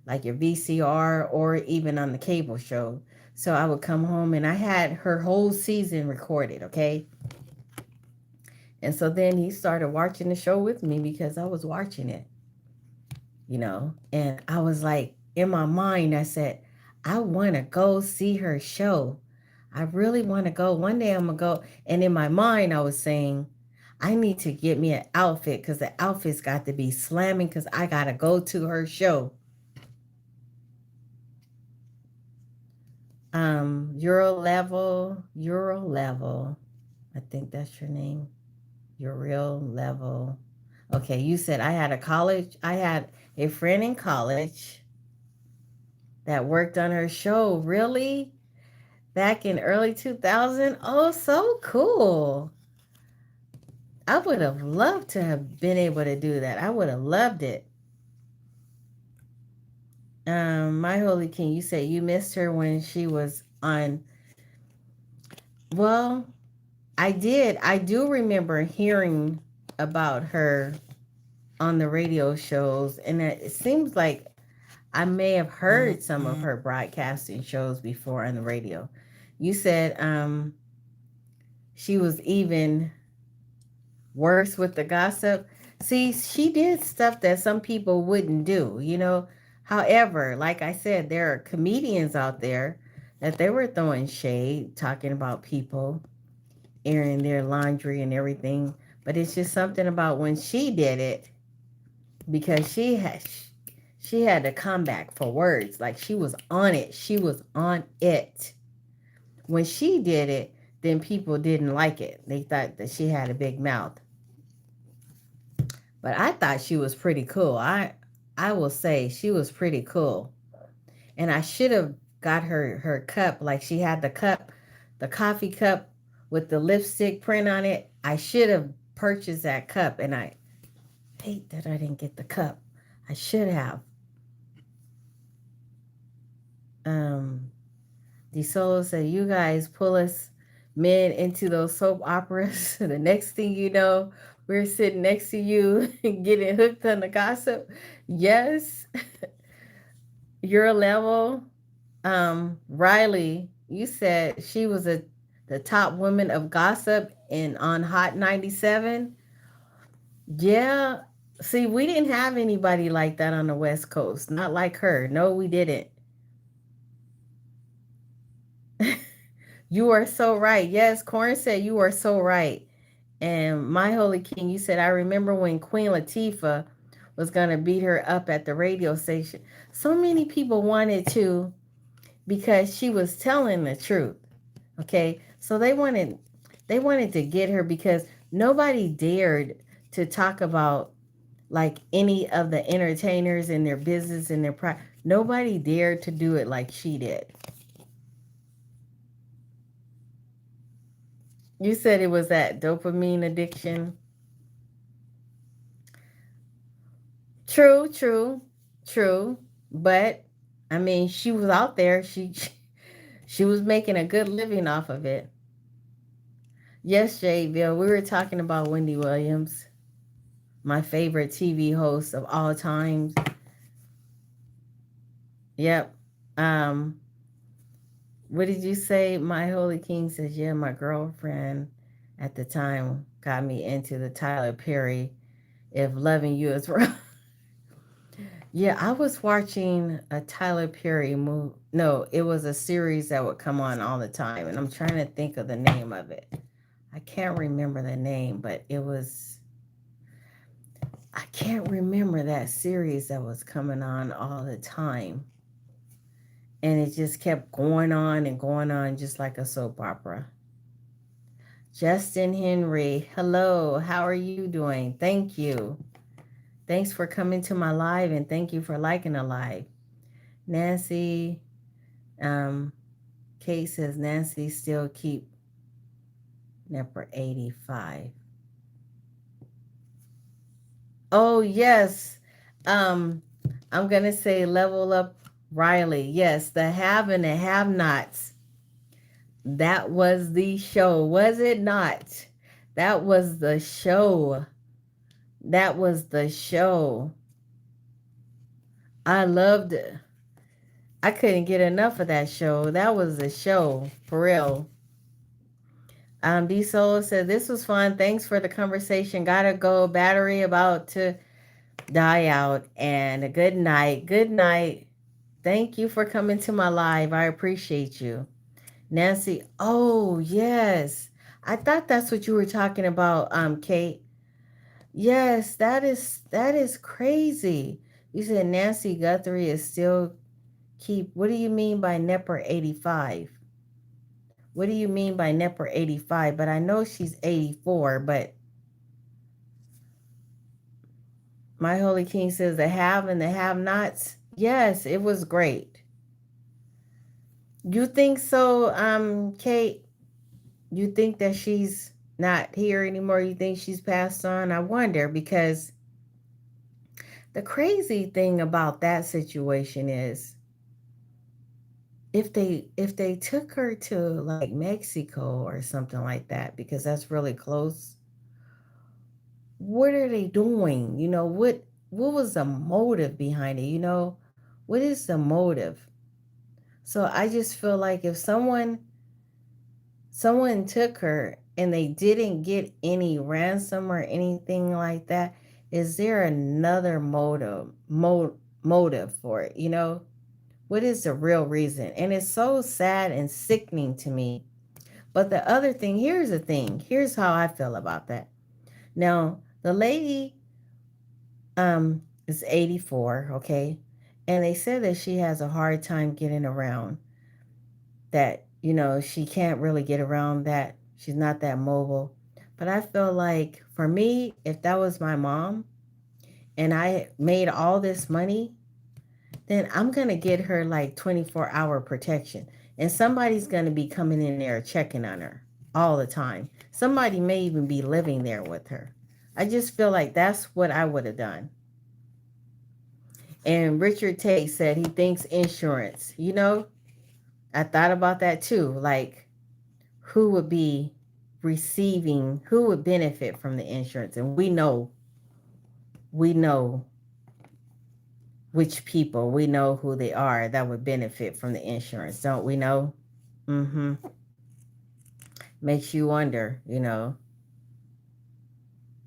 like your VCR or even on the cable show. So I would come home and I had her whole season recorded, okay? And so then he started watching the show with me because I was watching it, you know. And I was like, in my mind, I said, I want to go see her show. I really want to go. One day I'm going to go. And in my mind, I was saying, I need to get me an outfit because the outfit's got to be slamming because I got to go to her show. Euro level. I think that's your name. Your real level. Okay, you said I had a friend in college that worked on her show. Really? Back in early 2000? Oh, so cool. I would have loved to have been able to do that. I would have loved it. My Holy King, you said you missed her when she was on. Well, I did. I do remember hearing about her on the radio shows, and it seems like I may have heard some of her broadcasting shows before on the radio. You said she was even worse with the gossip. See, she did stuff that some people wouldn't do, you know. However, like I said, there are comedians out there that they were throwing shade, talking about people, airing their laundry and everything. But it's just something about when she did it because she had to come back for words. Like she was on it. She was on it. When she did it, then people didn't like it. They thought that she had a big mouth. But I thought she was pretty cool. I will say she was pretty cool. And I should have got her cup, like she had the cup, the coffee cup with the lipstick print on it. I should have purchased that cup, and I hate that I didn't get the cup. I should have. Um DeSolo said, "You guys pull us men into those soap operas. The next thing you know, we're sitting next to you and getting hooked on the gossip." Yes, your level. Riley, you said she was a the top women of gossip in on Hot 97. Yeah. See, we didn't have anybody like that on the West Coast. Not like her. No, we didn't. You are so right. Yes, Corn said you are so right. And my holy king, you said, I remember when Queen Latifah was going to beat her up at the radio station. So many people wanted to because she was telling the truth. Okay? So they wanted to get her because nobody dared to talk about like any of the entertainers and their business and their pride. Nobody dared to do it like she did. You said it was that dopamine addiction. True, true, true. But I mean, she was out there. She was making a good living off of it. Yes, Bill. We were talking about Wendy Williams, my favorite TV host of all time. Yep. Um, what did you say? My Holy King says, yeah, my girlfriend at the time got me into the Tyler Perry If Loving You Is Wrong. Yeah, I was watching a Tyler Perry movie. No, it was a series that would come on all the time, and I'm trying to think of the name of it. I can't remember the name, but it was. I can't remember that series that was coming on all the time, and it just kept going on and going on, just like a soap opera. Justin Henry, hello. How are you doing? Thank you. Thanks for coming to my live, and thank you for liking the live. Nancy, um, Kate says Nancy still keep number 85. Oh yes. Um, I'm gonna say level up Riley. Yes, the have and the have nots. That was the show, was it not? That was the show. That was the show. I loved it. I couldn't get enough of that show. That was the show, for real. D Solo said this was fun. Thanks for the conversation. Gotta go. Battery about to die out. And a good night. Good night. Thank you for coming to my live. I appreciate you. Nancy. Oh yes. I thought that's what you were talking about, Kate. Yes, that is crazy. You said Nancy Guthrie is still keep. What do you mean by Nepper 85? What do you mean by Nepper 85? But I know she's 84, but my Holy King says the have and the have nots. Yes, it was great. You think so, Kate? You think that she's not here anymore? You think she's passed on? I wonder because the crazy thing about that situation is if they took her to like Mexico or something like that because that's really close, what are they doing? What was the motive behind it? What is the motive? So I just feel like if someone took her and they didn't get any ransom or anything like that, is there another motive for it? What is the real reason? And it's so sad and sickening to me. But the other thing, here's the thing. Here's how I feel about that. Now, the lady is 84, okay? And they said that she has a hard time getting around. That, she can't really get around that. She's not that mobile. But I feel like for me, if that was my mom and I made all this money, then I'm going to get her like 24-hour protection. And somebody's going to be coming in there checking on her all the time. Somebody may even be living there with her. I just feel like that's what I would have done. And Richard Tate said he thinks insurance. I thought about that too. Like, who would be who would benefit from the insurance? And we know which people, we know who they are that would benefit from the insurance, don't we know? Mm-hmm. Makes you wonder, you know.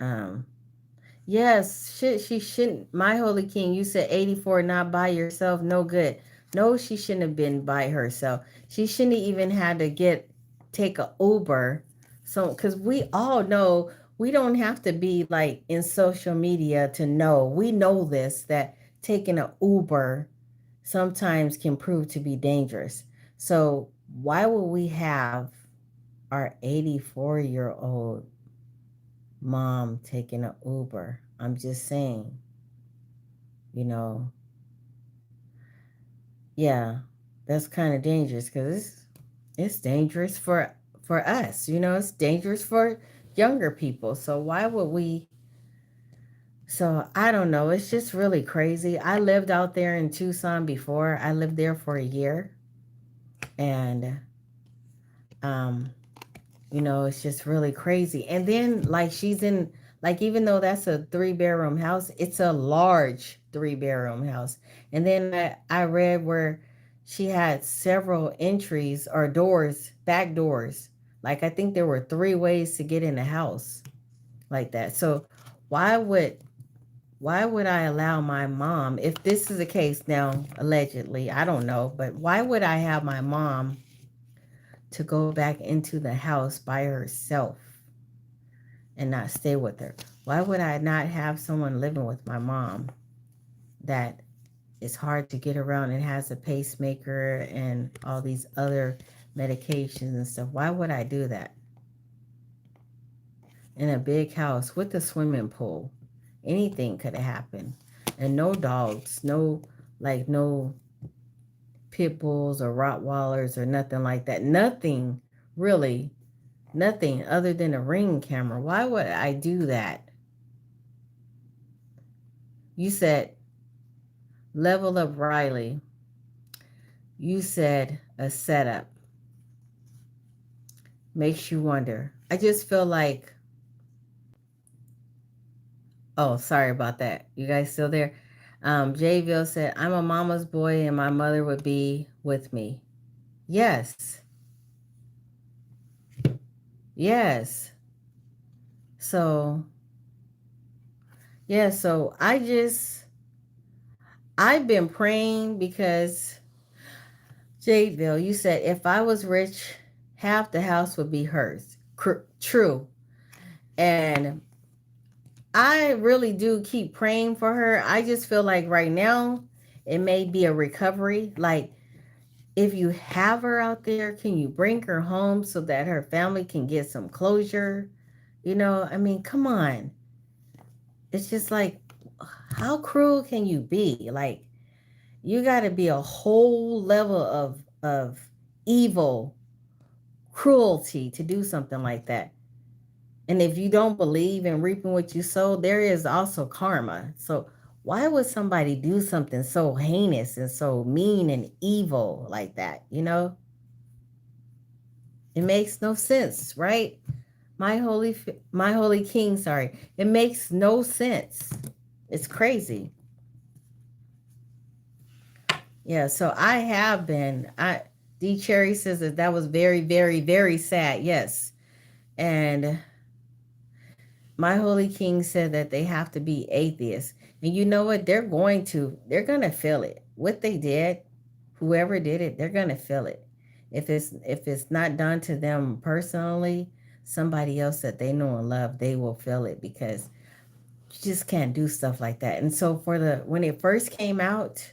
Um, yes, she shouldn't. My holy king, you said 84, not by yourself, no good. No, she shouldn't have been by herself. She shouldn't even had to take a Uber. So, because we all know we don't have to be like in social media to know. We know this that taking an Uber sometimes can prove to be dangerous. So, why would we have our 84-year-old mom taking an Uber? I'm just saying, you know, yeah, that's kind of dangerous because it's dangerous for us. You know, it's dangerous for younger people. So why would we? So I don't know. It's just really crazy. I lived out there in Tucson before. I lived there for a year, and um, you know, it's just really crazy. And then like she's in like even though that's a 3-bedroom house, it's a large 3-bedroom house. And then I read where she had several entries or doors, back doors. Like I think there were 3 ways to get in the house like that. So why would why would I allow my mom, if this is the case now, allegedly, I don't know, but why would I have my mom to go back into the house by herself and not stay with her? Why would I not have someone living with my mom that is hard to get around and has a pacemaker and all these other medications and stuff? Why would I do that? In a big house with a swimming pool, anything could have happened. And no dogs, no pit bulls or Rottweilers or nothing like that. Nothing, really, nothing other than a ring camera. Why would I do that? You said, level up Riley. You said a setup. Makes you wonder. I just feel like, oh, sorry about that. You guys still there? Jayville said, I'm a mama's boy and my mother would be with me. Yes. Yes. So, yeah, so I've been praying because Jadeville, you said if I was rich, half the house would be hers. True. And I really do keep praying for her. I just feel like right now it may be a recovery. Like if you have her out there, can you bring her home so that her family can get some closure? You know, I mean, come on. It's just like, how cruel can you be? Like, you got to be a whole level of evil cruelty to do something like that. And if you don't believe in reaping what you sow, there is also karma. So why would somebody do something so heinous and so mean and evil like that? You know, it makes no sense, right? My holy king, sorry. It makes no sense. It's crazy. Yeah, so I have been. D Cherry says that was very, very, very sad. Yes, and my holy king said that they have to be atheists, and you know what? They're going to feel it. What they did, whoever did it, they're going to feel it. If it's not done to them personally, somebody else that they know and love, they will feel it because you just can't do stuff like that. And so when it first came out,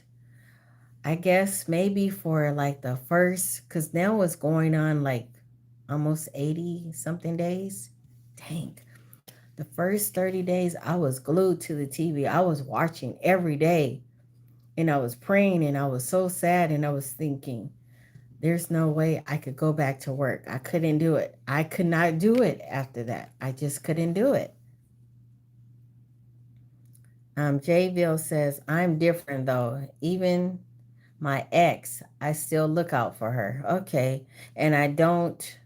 I guess maybe for like the first, because now it's going on like almost 80 something days. Dang. The first 30 days, I was glued to the TV. I was watching every day and I was praying and I was so sad and I was thinking, there's no way I could go back to work. I couldn't do it. I could not do it after that. I just couldn't do it. Jayville says, I'm different though. Even my ex, I still look out for her. Okay. And I don't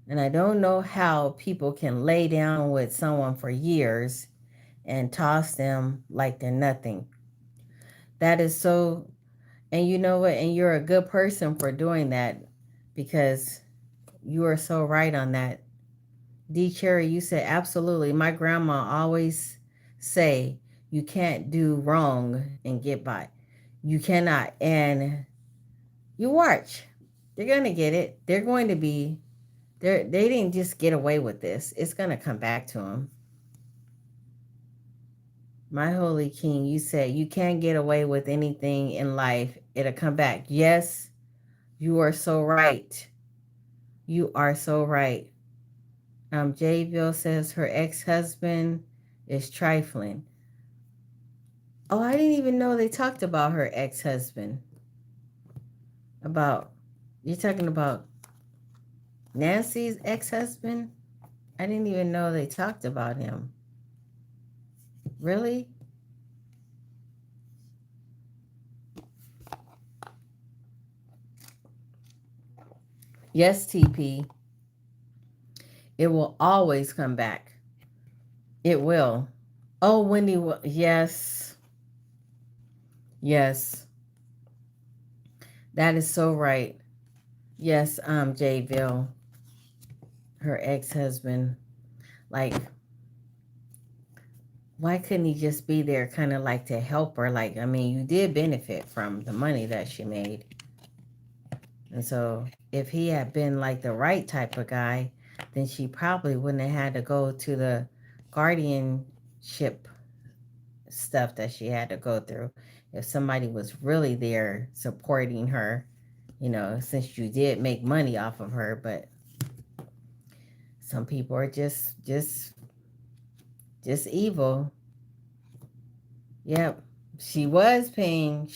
know how people can lay down with someone for years and toss them like they're nothing. That is so, and you know what? And you're a good person for doing that because You are so right on that. D Cherry, you said absolutely. My grandma always say you can't do wrong and get by. You cannot. And you watch. They're gonna get it. They're going to be they didn't just get away with this. It's gonna come back to them. My holy king, you said you can't get away with anything in life. It'll come back. Yes, you are so right. You are so right. Jayville says her ex-husband is trifling. Oh, I didn't even know they talked about her ex-husband. About you're talking about Nancy's ex-husband? I didn't even know they talked about him. Really? Yes, TP. It will always come back. It will. Oh, Wendy, yes. Yes. That is so right. Yes, Jayville, her ex-husband. Like, why couldn't he just be there kind of like to help her? Like, I mean, you did benefit from the money that she made. And so if he had been like the right type of guy, then she probably wouldn't have had to go to the guardianship stuff that she had to go through. If somebody was really there supporting her, since you did make money off of her, but some people are just evil. Yep. She was paying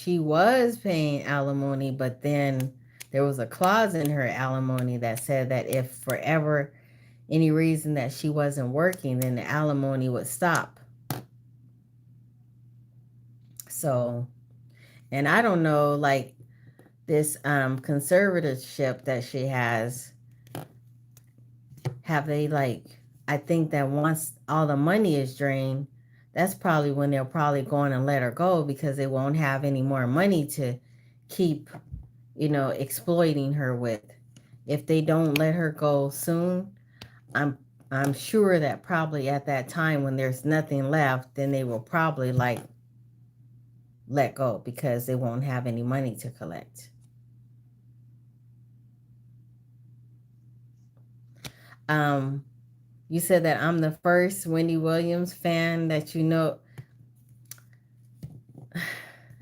alimony, but then there was a clause in her alimony that said that if forever any reason that she wasn't working, then the alimony would stop. So, and I don't know, like this conservatorship that she has, have they like, I think that once all the money is drained, that's probably when they're probably going to let her go because they won't have any more money to keep, exploiting her with. If they don't let her go soon, I'm I'm sure that probably at that time when there's nothing left, then they will probably like let go because they won't have any money to collect. Um, you said that I'm the first Wendy Williams fan that you know.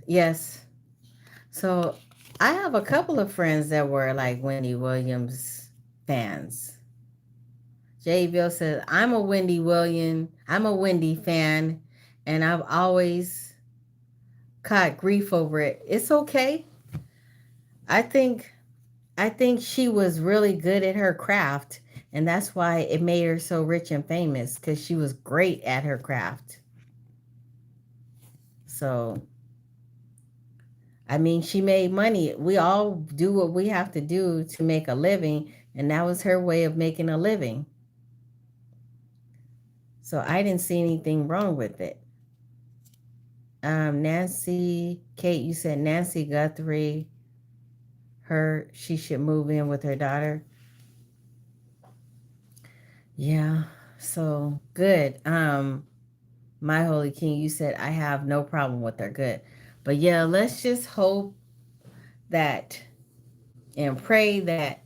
Yes. So I have a couple of friends that were like Wendy Williams fans. Jayville says, I'm a Wendy fan, and I've always caught grief over it. It's okay. I think I think she was really good at her craft, and that's why it made her so rich and famous because she was great at her craft. So, I mean, she made money. We all do what we have to do to make a living, and that was her way of making a living. So, I didn't see anything wrong with it. Nancy, Kate, you said Nancy Guthrie, she should move in with her daughter. Yeah, so good. My Holy King, you said I have no problem with her. Good. But yeah, let's just hope that and pray that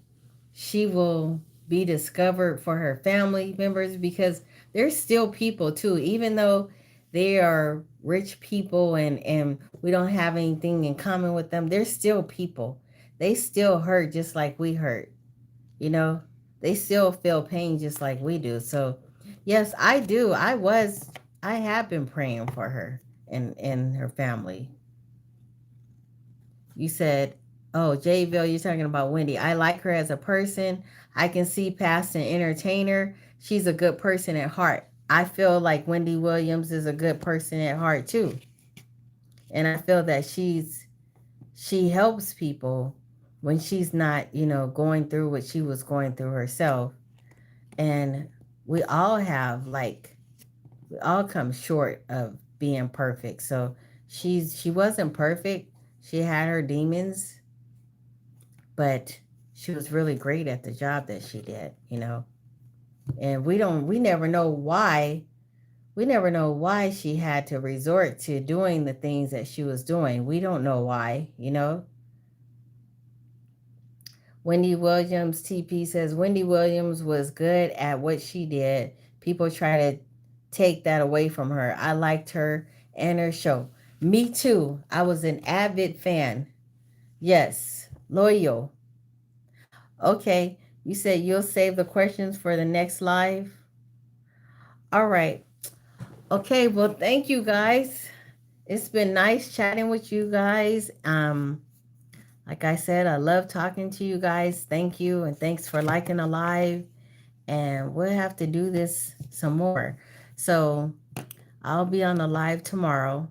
she will be discovered for her family members because there's still people too, even though they are rich people and we don't have anything in common with them, there's still people. They still hurt just like we hurt, you know? They still feel pain just like we do. So yes, I do. I have been praying for her and her family. You said, oh, Jayville, you're talking about Wendy. I like her as a person. I can see past an entertainer. She's a good person at heart. I feel like Wendy Williams is a good person at heart too. And I feel that she helps people when she's not, going through what she was going through herself. And we all have like we all come short of being perfect. So she wasn't perfect. She had her demons, but she was really great at the job that she did, you know. And we never know why. We never know why she had to resort to doing the things that she was doing. We don't know why, you know. Wendy Williams TP says Wendy Williams was good at what she did. People try to take that away from her. I liked her and her show. Me too. I was an avid fan. Yes. Loyal. Okay. You said you'll save the questions for the next live? All right. Okay. Well, thank you guys. It's been nice chatting with you guys. Like I said, I love talking to you guys. Thank you. And thanks for liking the live. And we'll have to do this some more. So I'll be on the live tomorrow.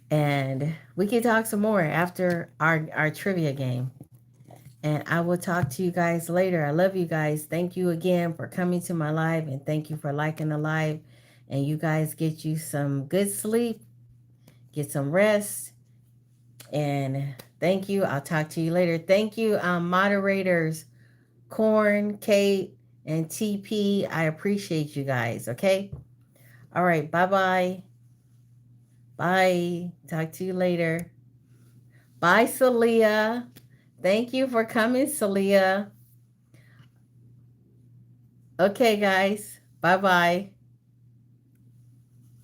And we can talk some more after our trivia game. And I will talk to you guys later. I love you guys. Thank you again for coming to my live. And thank you for liking the live. And you guys get you some good sleep. Get some rest. And thank you. I'll talk to you later. Thank you, moderators, Corn, Kate, and TP. I appreciate you guys. Okay. All right. Bye-bye. Bye. Talk to you later. Bye, Celia. Thank you for coming, Celia. Okay, guys. Bye-bye.